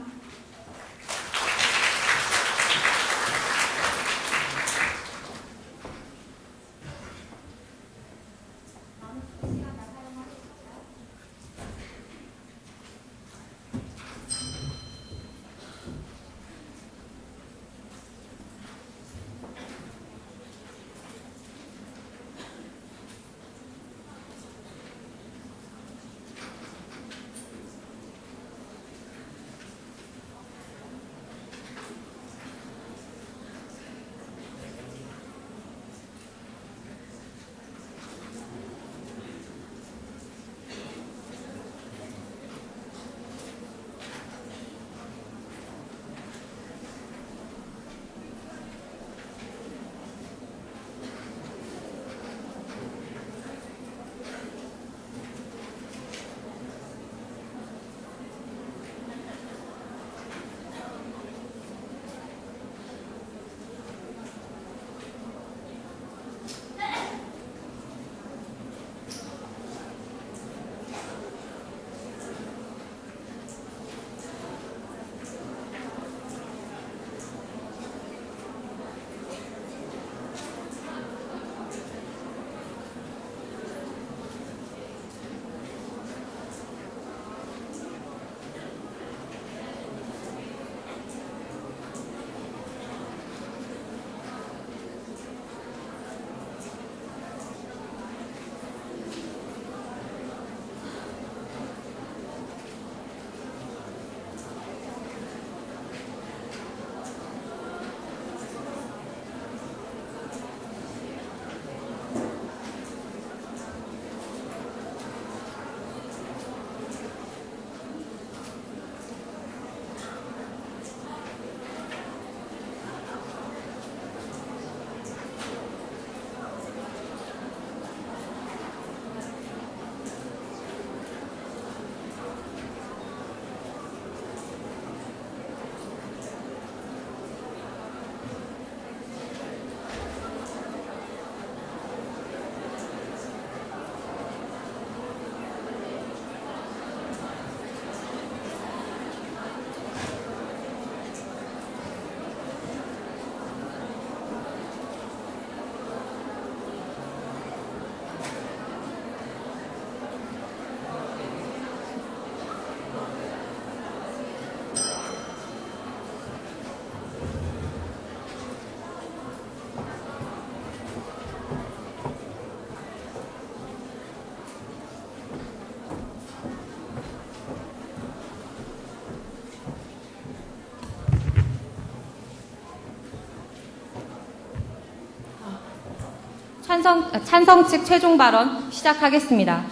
찬성 측 최종 발언 시작하겠습니다.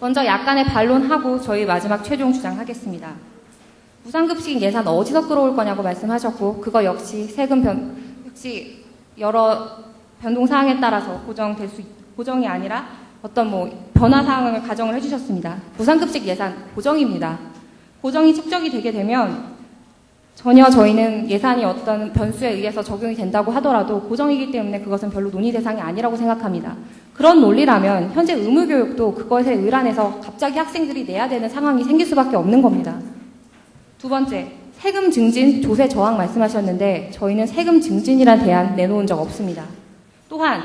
먼저 약간의 반론하고 저희 마지막 최종 주장하겠습니다. 무상급식 예산 어디서 끌어올 거냐고 말씀하셨고, 그거 역시 역시 여러 변동 사항에 따라서 고정이 아니라 어떤 변화 사항을 가정을 해주셨습니다. 무상급식 예산 고정입니다. 고정이 책정이 되게 되면 전혀 저희는 예산이 어떤 변수에 의해서 적용이 된다고 하더라도 고정이기 때문에 그것은 별로 논의 대상이 아니라고 생각합니다. 그런 논리라면 현재 의무교육도 그것에 의란해서 갑자기 학생들이 내야 되는 상황이 생길 수밖에 없는 겁니다. 두 번째, 세금 증진, 조세 저항 말씀하셨는데 저희는 세금 증진이란 대안 내놓은 적 없습니다. 또한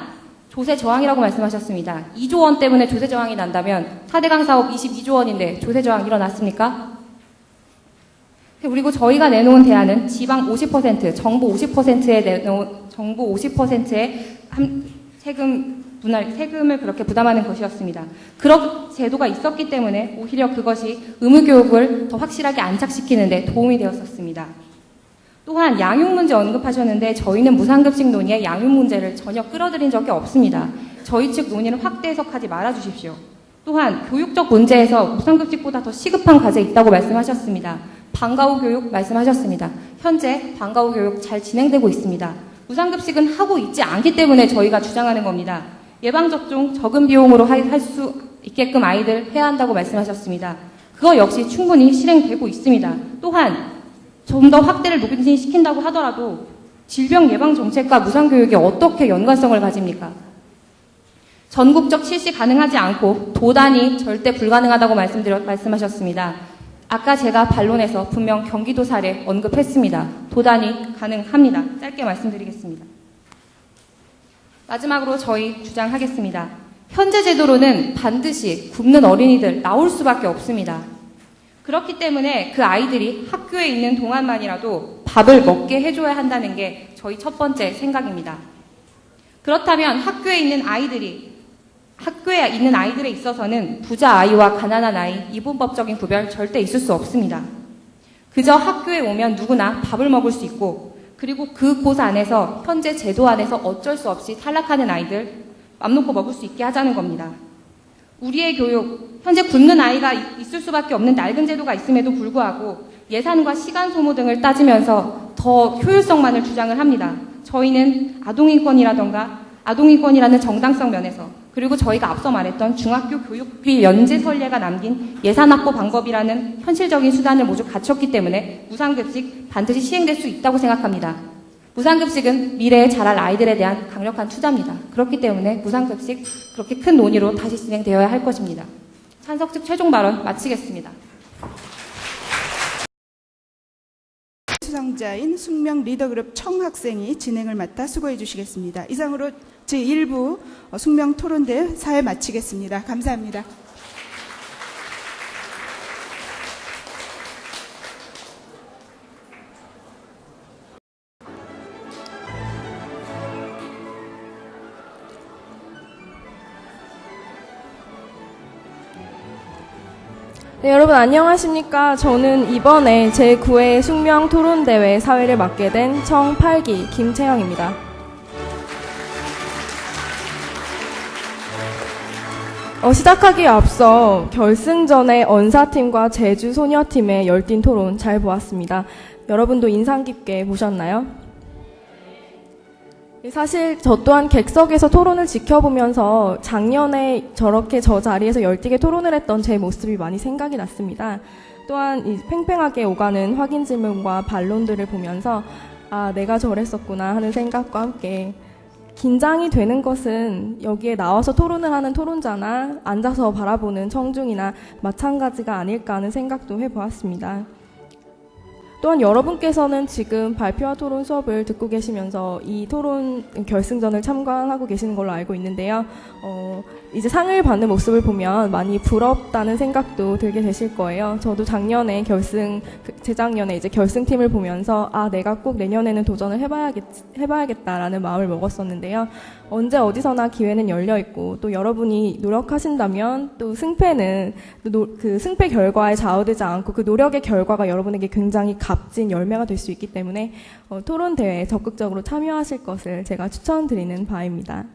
조세 저항이라고 말씀하셨습니다. 2조 원 때문에 조세 저항이 난다면 4대강 사업 22조 원인데 조세 저항 일어났습니까? 그리고 저희가 내놓은 대안은 지방 50%, 정부 50%의 세금을 그렇게 부담하는 것이었습니다. 그런 제도가 있었기 때문에 오히려 그것이 의무교육을 더 확실하게 안착시키는 데 도움이 되었었습니다. 또한 양육 문제 언급하셨는데 저희는 무상급식 논의에 양육 문제를 전혀 끌어들인 적이 없습니다. 저희 측 논의를 확대 해석하지 말아주십시오. 또한 교육적 문제에서 무상급식보다 더 시급한 과제 있다고 말씀하셨습니다. 방과후 교육 말씀하셨습니다. 현재 방과후 교육 잘 진행되고 있습니다. 무상급식은 하고 있지 않기 때문에 저희가 주장하는 겁니다. 예방접종 적은 비용으로 할 수 있게끔 아이들 해야 한다고 말씀하셨습니다. 그거 역시 충분히 실행되고 있습니다. 또한 좀 더 확대를 높이시킨다고 하더라도 질병 예방 정책과 무상교육이 어떻게 연관성을 가집니까? 전국적 실시 가능하지 않고 도단이 절대 불가능하다고 말씀하셨습니다. 아까 제가 반론에서 분명 경기도 사례 언급했습니다. 도단이 가능합니다. 짧게 말씀드리겠습니다. 마지막으로 저희 주장하겠습니다. 현재 제도로는 반드시 굶는 어린이들 나올 수밖에 없습니다. 그렇기 때문에 그 아이들이 학교에 있는 동안만이라도 밥을 먹게 해줘야 한다는 게 저희 첫 번째 생각입니다. 그렇다면 학교에 있는 아이들에 있어서는 부자 아이와 가난한 아이, 이분법적인 구별 절대 있을 수 없습니다. 그저 학교에 오면 누구나 밥을 먹을 수 있고, 그리고 그곳 안에서 현재 제도 안에서 어쩔 수 없이 탈락하는 아이들 맘 놓고 먹을 수 있게 하자는 겁니다. 우리의 교육, 현재 굶는 아이가 있을 수밖에 없는 낡은 제도가 있음에도 불구하고 예산과 시간 소모 등을 따지면서 더 효율성만을 주장을 합니다. 저희는 아동인권이라는 정당성 면에서, 그리고 저희가 앞서 말했던 중학교 교육비 연재 선례가 남긴 예산 확보 방법이라는 현실적인 수단을 모두 갖췄기 때문에 무상급식 반드시 시행될 수 있다고 생각합니다. 무상급식은 미래에 자랄 아이들에 대한 강력한 투자입니다. 그렇기 때문에 무상급식 그렇게 큰 논의로 다시 진행되어야 할 것입니다. 찬성 측 최종 발언 마치겠습니다. 수상자인 숙명 리더그룹 청학생이 진행을 맡아 수고해 주시겠습니다. 이상으로 제1부 숙명 토론대 사회 마치겠습니다. 감사합니다. 네, 여러분 안녕하십니까. 저는 이번에 제9회 숙명 토론대회 사회를 맡게 된 청 8기 김채영입니다. 시작하기에 앞서 결승전의 언사팀과 제주소녀팀의 열띤 토론 잘 보았습니다. 여러분도 인상 깊게 보셨나요? 사실 저 또한 객석에서 토론을 지켜보면서 작년에 저렇게 저 자리에서 열띠게 토론을 했던 제 모습이 많이 생각이 났습니다. 또한 이 팽팽하게 오가는 확인 질문과 반론들을 보면서 아, 내가 저랬었구나 하는 생각과 함께 긴장이 되는 것은 여기에 나와서 토론을 하는 토론자나 앉아서 바라보는 청중이나 마찬가지가 아닐까 하는 생각도 해보았습니다. 또한 여러분께서는 지금 발표와 토론 수업을 듣고 계시면서 이 토론 결승전을 참관하고 계시는 걸로 알고 있는데요. 이제 상을 받는 모습을 보면 많이 부럽다는 생각도 들게 되실 거예요. 저도 재작년에 이제 결승팀을 보면서 아, 내가 꼭 내년에는 도전을 해봐야겠다라는 마음을 먹었었는데요. 언제 어디서나 기회는 열려 있고 또 여러분이 노력하신다면 또 승패는 그 승패 결과에 좌우되지 않고 그 노력의 결과가 여러분에게 굉장히 값진 열매가 될 수 있기 때문에 토론 대회에 적극적으로 참여하실 것을 제가 추천드리는 바입니다.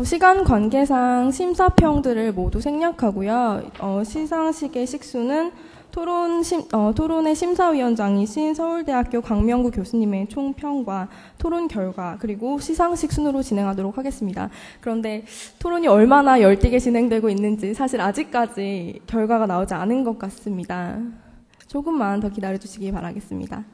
시간 관계상 심사평들을 모두 생략하고요. 시상식의 식수는 토론의 심사위원장이신 서울대학교 강명구 교수님의 총평과 토론 결과 그리고 시상식 순으로 진행하도록 하겠습니다. 그런데 토론이 얼마나 열띠게 진행되고 있는지 사실 아직까지 결과가 나오지 않은 것 같습니다. 조금만 더 기다려주시기 바라겠습니다.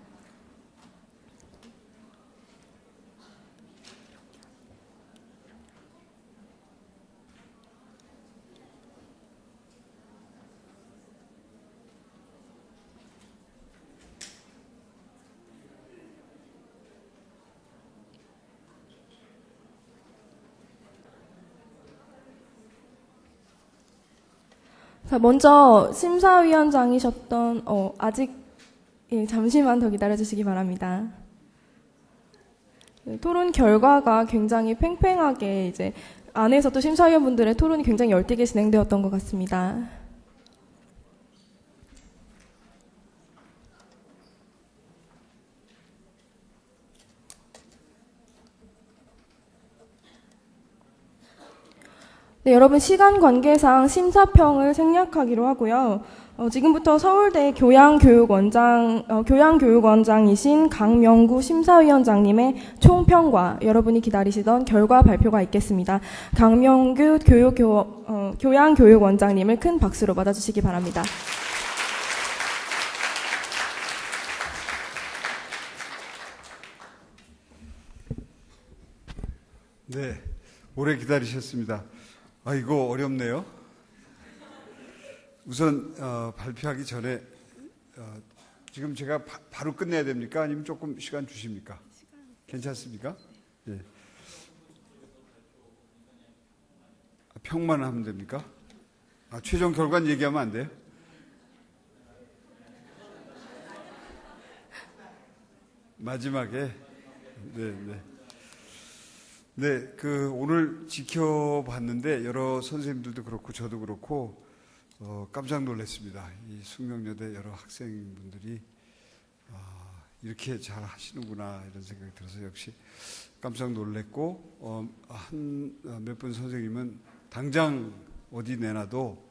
자, 먼저 심사위원장이셨던 잠시만 더 기다려주시기 바랍니다. 토론 결과가 굉장히 팽팽하게 이제 안에서도 심사위원분들의 토론이 굉장히 열띠게 진행되었던 것 같습니다. 네, 여러분 시간 관계상 심사평을 생략하기로 하고요. 지금부터 서울대 교양교육원장이신 강명구 심사위원장님의 총평과 여러분이 기다리시던 결과 발표가 있겠습니다. 강명구 교양교육원장님을 큰 박수로 맞아주시기 바랍니다. 네, 오래 기다리셨습니다. 이거 어렵네요. 우선 발표하기 전에 지금 제가 바로 끝내야 됩니까? 아니면 조금 시간 주십니까? 괜찮습니까? 예. 평만 하면 됩니까? 최종 결과는 얘기하면 안 돼요? 마지막에 네, 오늘 지켜봤는데 여러 선생님들도 그렇고 저도 그렇고 깜짝 놀랐습니다. 이 숙명여대 여러 학생분들이 이렇게 잘 하시는구나 이런 생각이 들어서 역시 깜짝 놀랐고 몇 분 선생님은 당장 어디 내놔도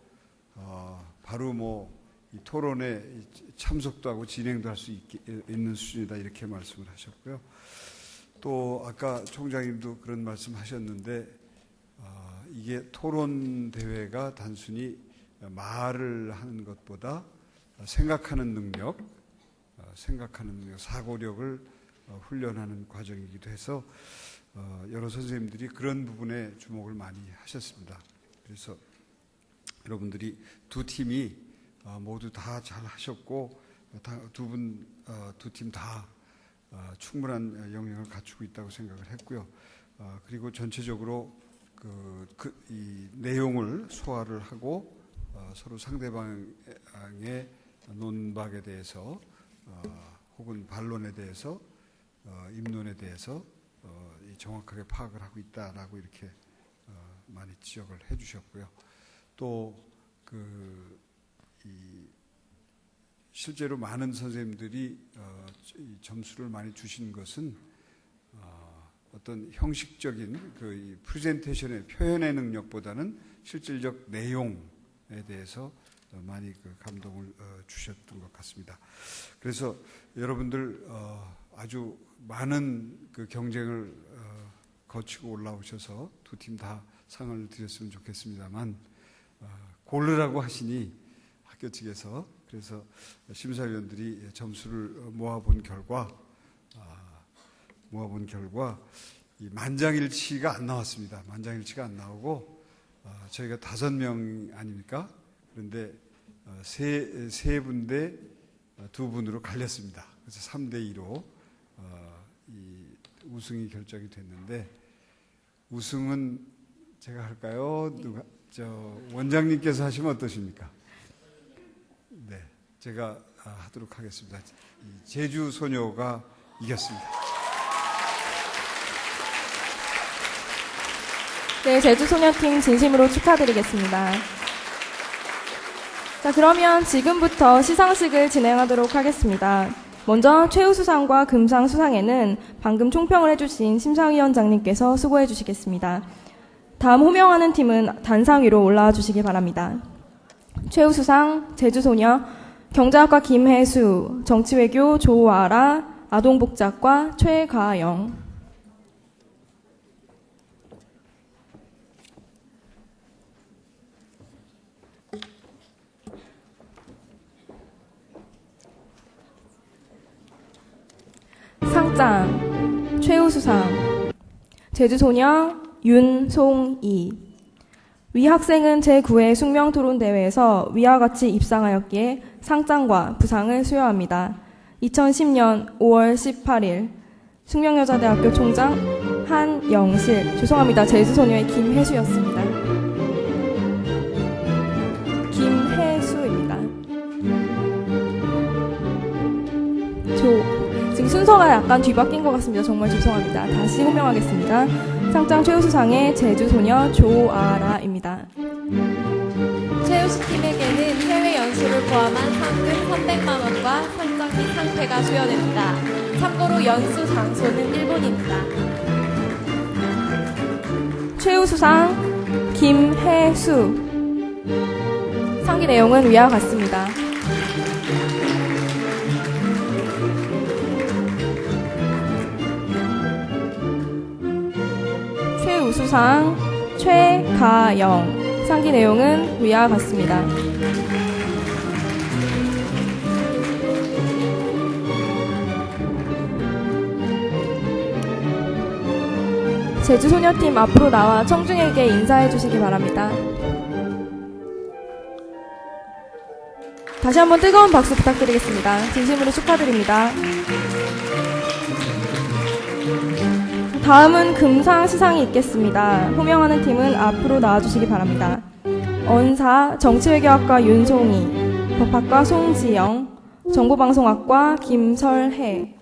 바로 이 토론에 참석도 하고 진행도 할 수 있는 수준이다 이렇게 말씀을 하셨고요. 또 아까 총장님도 그런 말씀하셨는데 이게 토론 대회가 단순히 말을 하는 것보다 생각하는 능력, 사고력을 훈련하는 과정이기도 해서 여러 선생님들이 그런 부분에 주목을 많이 하셨습니다. 그래서 여러분들이 두 팀이 모두 다 잘 하셨고 두 팀 다 충분한 영역을 갖추고 있다고 생각을 했고요. 그리고 전체적으로 이 내용을 소화를 하고 서로 상대방의 논박에 대해서 혹은 반론에 대해서 입론에 대해서 정확하게 파악을 하고 있다라고 이렇게 많이 지적을 해주셨고요. 또 실제로 많은 선생님들이 이 점수를 많이 주신 것은 어떤 형식적인 이 프레젠테이션의 표현의 능력보다는 실질적 내용에 대해서 많이 감동을 주셨던 것 같습니다. 그래서 여러분들 아주 많은 경쟁을 거치고 올라오셔서 두 팀 다 상을 드렸으면 좋겠습니다만 고르라고 하시니 학교 측에서 그래서 심사위원들이 점수를 모아본 결과 이 만장일치가 안 나왔습니다. 만장일치가 안 나오고 저희가 5명 아닙니까? 그런데 세 분 대 2분으로 갈렸습니다. 그래서 3대2로 이 우승이 결정이 됐는데 우승은 제가 할까요? 원장님께서 하시면 어떠십니까? 네, 제가 하도록 하겠습니다. 제주 소녀가 이겼습니다. 네, 제주 소녀팀 진심으로 축하드리겠습니다. 자, 그러면 지금부터 시상식을 진행하도록 하겠습니다. 먼저 최우수상과 금상 수상에는 방금 총평을 해주신 심사위원장님께서 수고해 주시겠습니다. 다음 호명하는 팀은 단상 위로 올라와 주시기 바랍니다. 최우수상 제주소녀, 경제학과 김혜수, 정치외교 조아라, 아동복지학과 최가영. 상장 최우수상 제주소녀 윤송이. 위 학생은 제9회 숙명토론대회에서 위와 같이 입상하였기에 상장과 부상을 수여합니다. 2010년 5월 18일 숙명여자대학교 총장 한영실, 죄송합니다. 제주소녀의 김혜수였습니다. 김혜수입니다. 지금 순서가 약간 뒤바뀐 것 같습니다. 정말 죄송합니다. 다시 호명하겠습니다. 상장 최우수상의 제주소녀 조아라입니다. 최우수팀에게는 해외 연수를 포함한 상금 300만 원과 상장 및 상패가 수여됩니다. 참고로 연수 장소는 일본입니다. 최우수상 김혜수. 상기 내용은 위와 같습니다. 최우수상 최가영. 상기 내용은 위와 같습니다. 제주소녀팀 앞으로 나와 청중에게 인사해 주시기 바랍니다. 다시 한번 뜨거운 박수 부탁드리겠습니다. 진심으로 축하드립니다. 다음은 금상 시상이 있겠습니다. 호명하는 팀은 앞으로 나와주시기 바랍니다. 언사 정치외교학과 윤송이, 법학과 송지영, 정보방송학과 김설혜.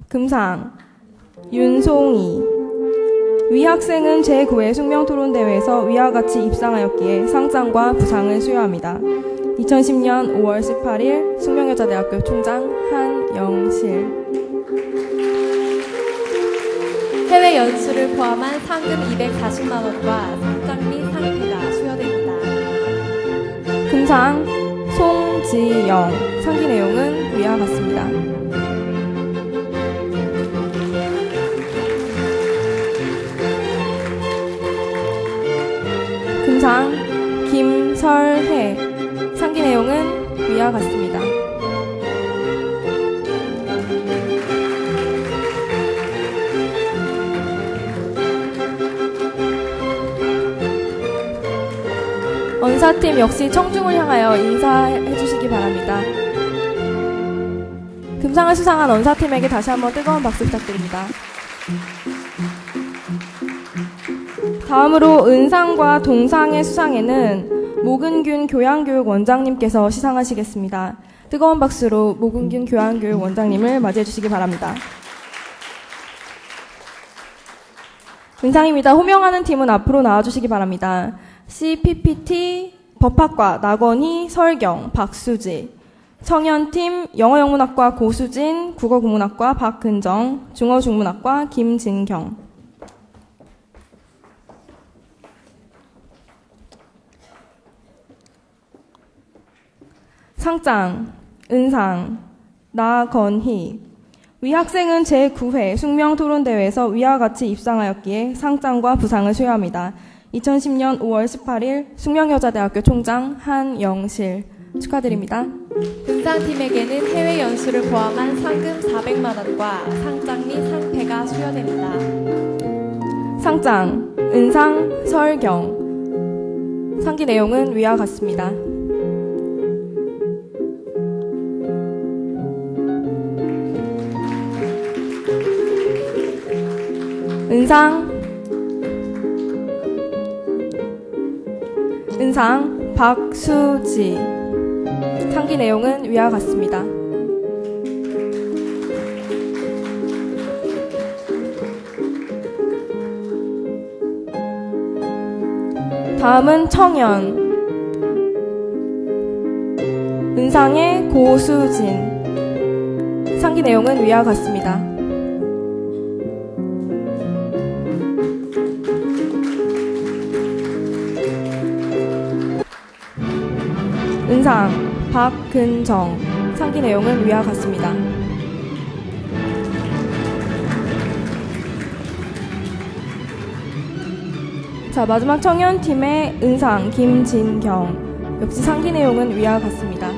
금상 윤송이. 위 학생은 제9회 숙명토론대회에서 위와 같이 입상하였기에 상장과 부상을 수여합니다. 2010년 5월 18일 숙명여자대학교 총장 한영실. 해외 연수를 포함한 상금 240만 원과 상장 및 상패가 수여됩니다. 금상 송지영. 상기 내용은 위와 같습니다. 금상 김설혜. 상기 내용은 위와 같습니다. 언사팀 역시 청중을 향하여 인사해 주시기 바랍니다. 금상을 수상한 언사팀에게 다시 한번 뜨거운 박수 부탁드립니다. 다음으로 은상과 동상의 수상에는 모근균 교양교육원장님께서 시상하시겠습니다. 뜨거운 박수로 모근균 교양교육원장님을 맞이해 주시기 바랍니다. 은상입니다. 호명하는 팀은 앞으로 나와주시기 바랍니다. CPPT 법학과 나건희, 설경, 박수지. 청년팀 영어영문학과 고수진, 국어국문학과 박근정, 중어중문학과 김진경. 상장, 은상, 나건희. 위 학생은 제9회 숙명토론대회에서 위와 같이 입상하였기에 상장과 부상을 수여합니다. 2010년 5월 18일 숙명여자대학교 총장 한영실. 축하드립니다. 은상팀에게는 해외 연수를 포함한 상금 400만 원과 상장 및 상패가 수여됩니다. 상장, 은상, 설경. 상기 내용은 위와 같습니다. 은상 박수지. 상기 내용은 위와 같습니다. 다음은 청년 은상의 고수진. 상기 내용은 위와 같습니다. 은상 박근정. 상기 내용은 위와 같습니다. 자, 마지막 청년팀의 은상 김진경. 역시 상기 내용은 위와 같습니다.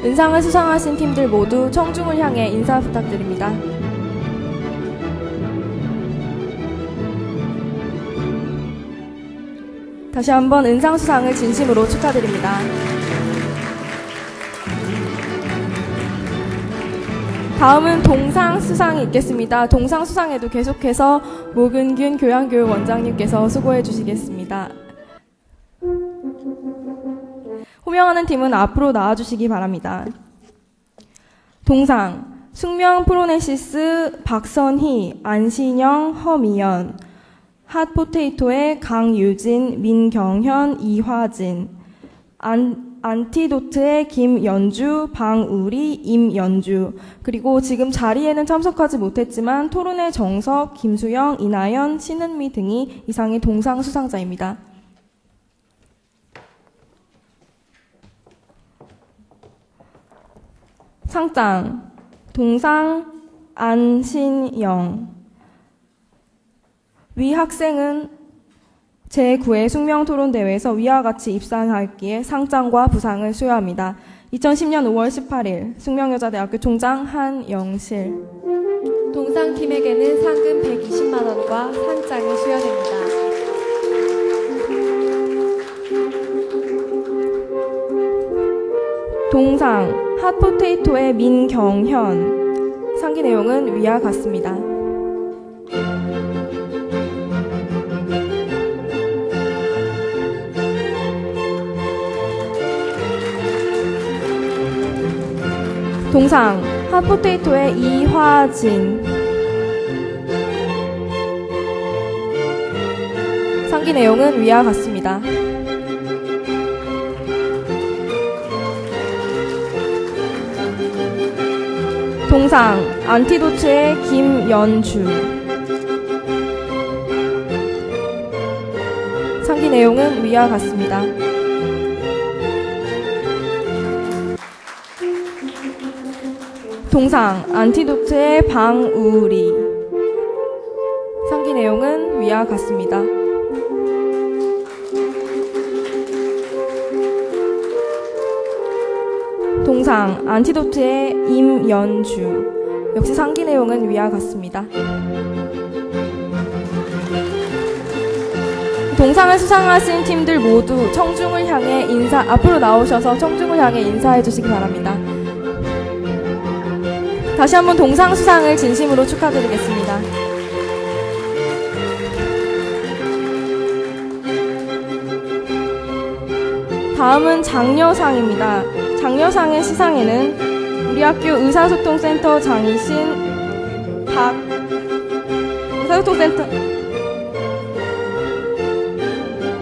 은상을 수상하신 팀들 모두 청중을 향해 인사 부탁드립니다. 다시 한번 은상 수상을 진심으로 축하드립니다. 다음은 동상 수상이 있겠습니다. 동상 수상에도 계속해서 모근균 교양교육원장님께서 수고해 주시겠습니다. 호명하는 팀은 앞으로 나와주시기 바랍니다. 동상 숙명 프로네시스 박선희, 안신영, 허미연, 핫포테이토의 강유진, 민경현, 이화진, 안티도트의 김연주, 방우리, 임연주, 그리고 지금 자리에는 참석하지 못했지만 토론의 정석, 김수영, 이나연, 신은미 등이 이상의 동상 수상자입니다. 상장 동상 안신영. 위 학생은 제9회 숙명토론대회에서 위와 같이 입상하였기에 상장과 부상을 수여합니다. 2010년 5월 18일 숙명여자대학교 총장 한영실. 동상팀에게는 상금 120만 원과 상장이 수여됩니다. 동상 핫포테이토의 민경현. 상기 내용은 위와 같습니다. 동상 핫포테이토의 이화진. 상기 내용은 위와 같습니다. 동상 안티도트의 김연주. 상기 내용은 위와 같습니다. 동상 안티도트의 방우리. 상기 내용은 위와 같습니다. 동상 안티도트의 임연주. 역시 상기 내용은 위와 같습니다. 동상을 수상하신 팀들 모두 청중을 향해 앞으로 나오셔서 청중을 향해 인사해 주시기 바랍니다. 다시 한번 동상 수상을 진심으로 축하드리겠습니다. 다음은 장려상입니다. 장려상의 시상에는 우리 학교 의사소통센터 장이신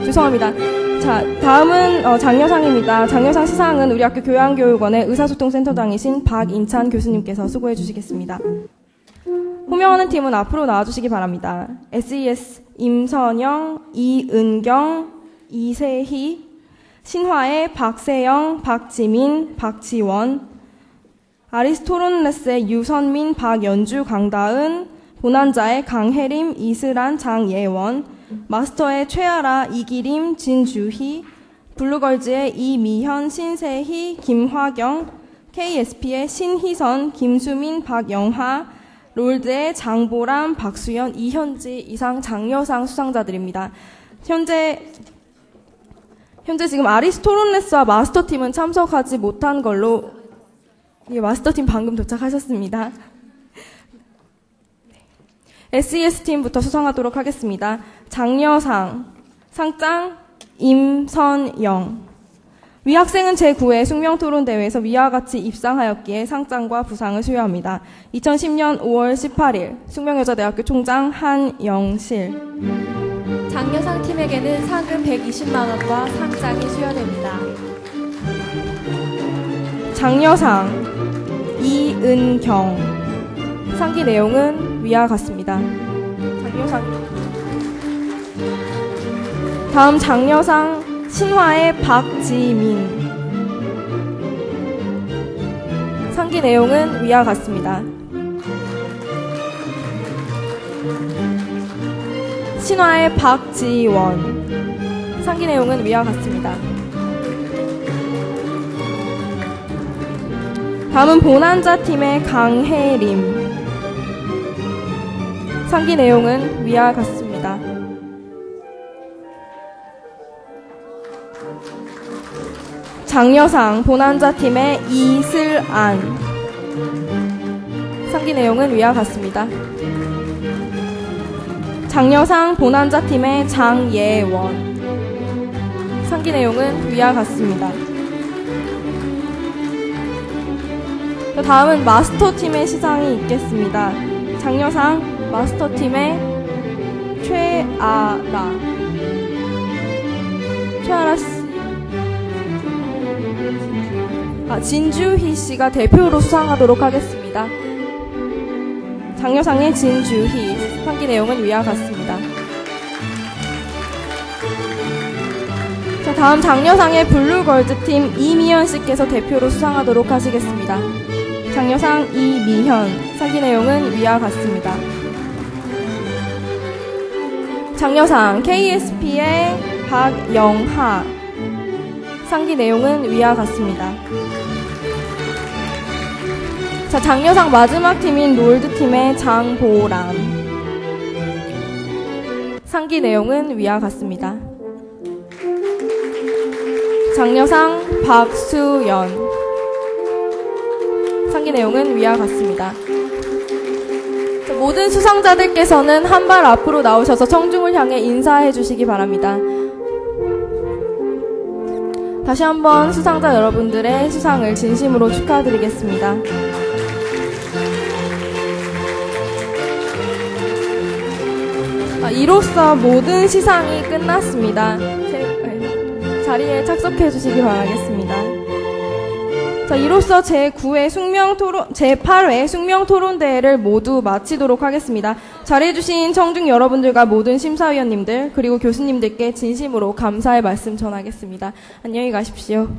죄송합니다. 자, 다음은 장려상입니다. 장려상 시상은 우리 학교 교양교육원의 의사소통센터장이신 박인찬 교수님께서 수고해 주시겠습니다. 호명하는 팀은 앞으로 나와주시기 바랍니다. SES 임선영, 이은경, 이세희, 신화의 박세영, 박지민, 박지원, 아리스토론레스의 유선민, 박연주, 강다은, 보난자의 강혜림, 이슬안, 장예원, 마스터의 최아라, 이기림, 진주희, 블루걸즈의 이미현, 신세희, 김화경, KSP의 신희선, 김수민, 박영하, 롤드의 장보람, 박수연, 이현지 이상 장려상 수상자들입니다. 현재 지금 아리스토론레스와 마스터팀은 참석하지 못한 걸로, 마스터팀 방금 도착하셨습니다. SES팀부터 수상하도록 하겠습니다. 장려상, 상장 임선영. 위 학생은 제9회 숙명토론대회에서 위와 같이 입상하였기에 상장과 부상을 수여합니다. 2010년 5월 18일 숙명여자대학교 총장 한영실. 장려상 팀에게는 상금 120만 원과 상장이 수여됩니다. 장려상 이은경. 상기 내용은 위와 같습니다. 장려상. 다음 장려상 신화의 박지민. 상기 내용은 위와 같습니다. 신화의 박지원. 상기 내용은 위와 같습니다. 다음은 보난자 팀의 강혜림. 상기 내용은 위와 같습니다. 장려상 보난자 팀의 이슬안. 상기 내용은 위와 같습니다. 장려상 보난자 팀의 장예원. 상기 내용은 위와 같습니다. 다음은 마스터 팀의 시상이 있겠습니다. 장려상 마스터 팀의 최아라 씨. 진주희 씨가 대표로 수상하도록 하겠습니다. 장려상의 진주희. 상기 내용은 위와 같습니다. 자, 다음 장려상의 블루걸즈팀 이미현 씨께서 대표로 수상하도록 하시겠습니다. 장려상 이미현. 상기 내용은 위와 같습니다. 장려상 KSP의 박영하. 상기 내용은 위와 같습니다. 자, 장려상 마지막 팀인 롤드팀의 장보람. 상기 내용은 위와 같습니다. 장려상 박수연. 상기 내용은 위와 같습니다. 자, 모든 수상자들께서는 한 발 앞으로 나오셔서 청중을 향해 인사해 주시기 바랍니다. 다시 한번 수상자 여러분들의 수상을 진심으로 축하드리겠습니다. 이로써 모든 시상이 끝났습니다. 자리에 착석해 주시기 바라겠습니다. 자, 이로써 제8회 숙명토론대회를 모두 마치도록 하겠습니다. 자리해주신 청중 여러분들과 모든 심사위원님들 그리고 교수님들께 진심으로 감사의 말씀 전하겠습니다. 안녕히 가십시오.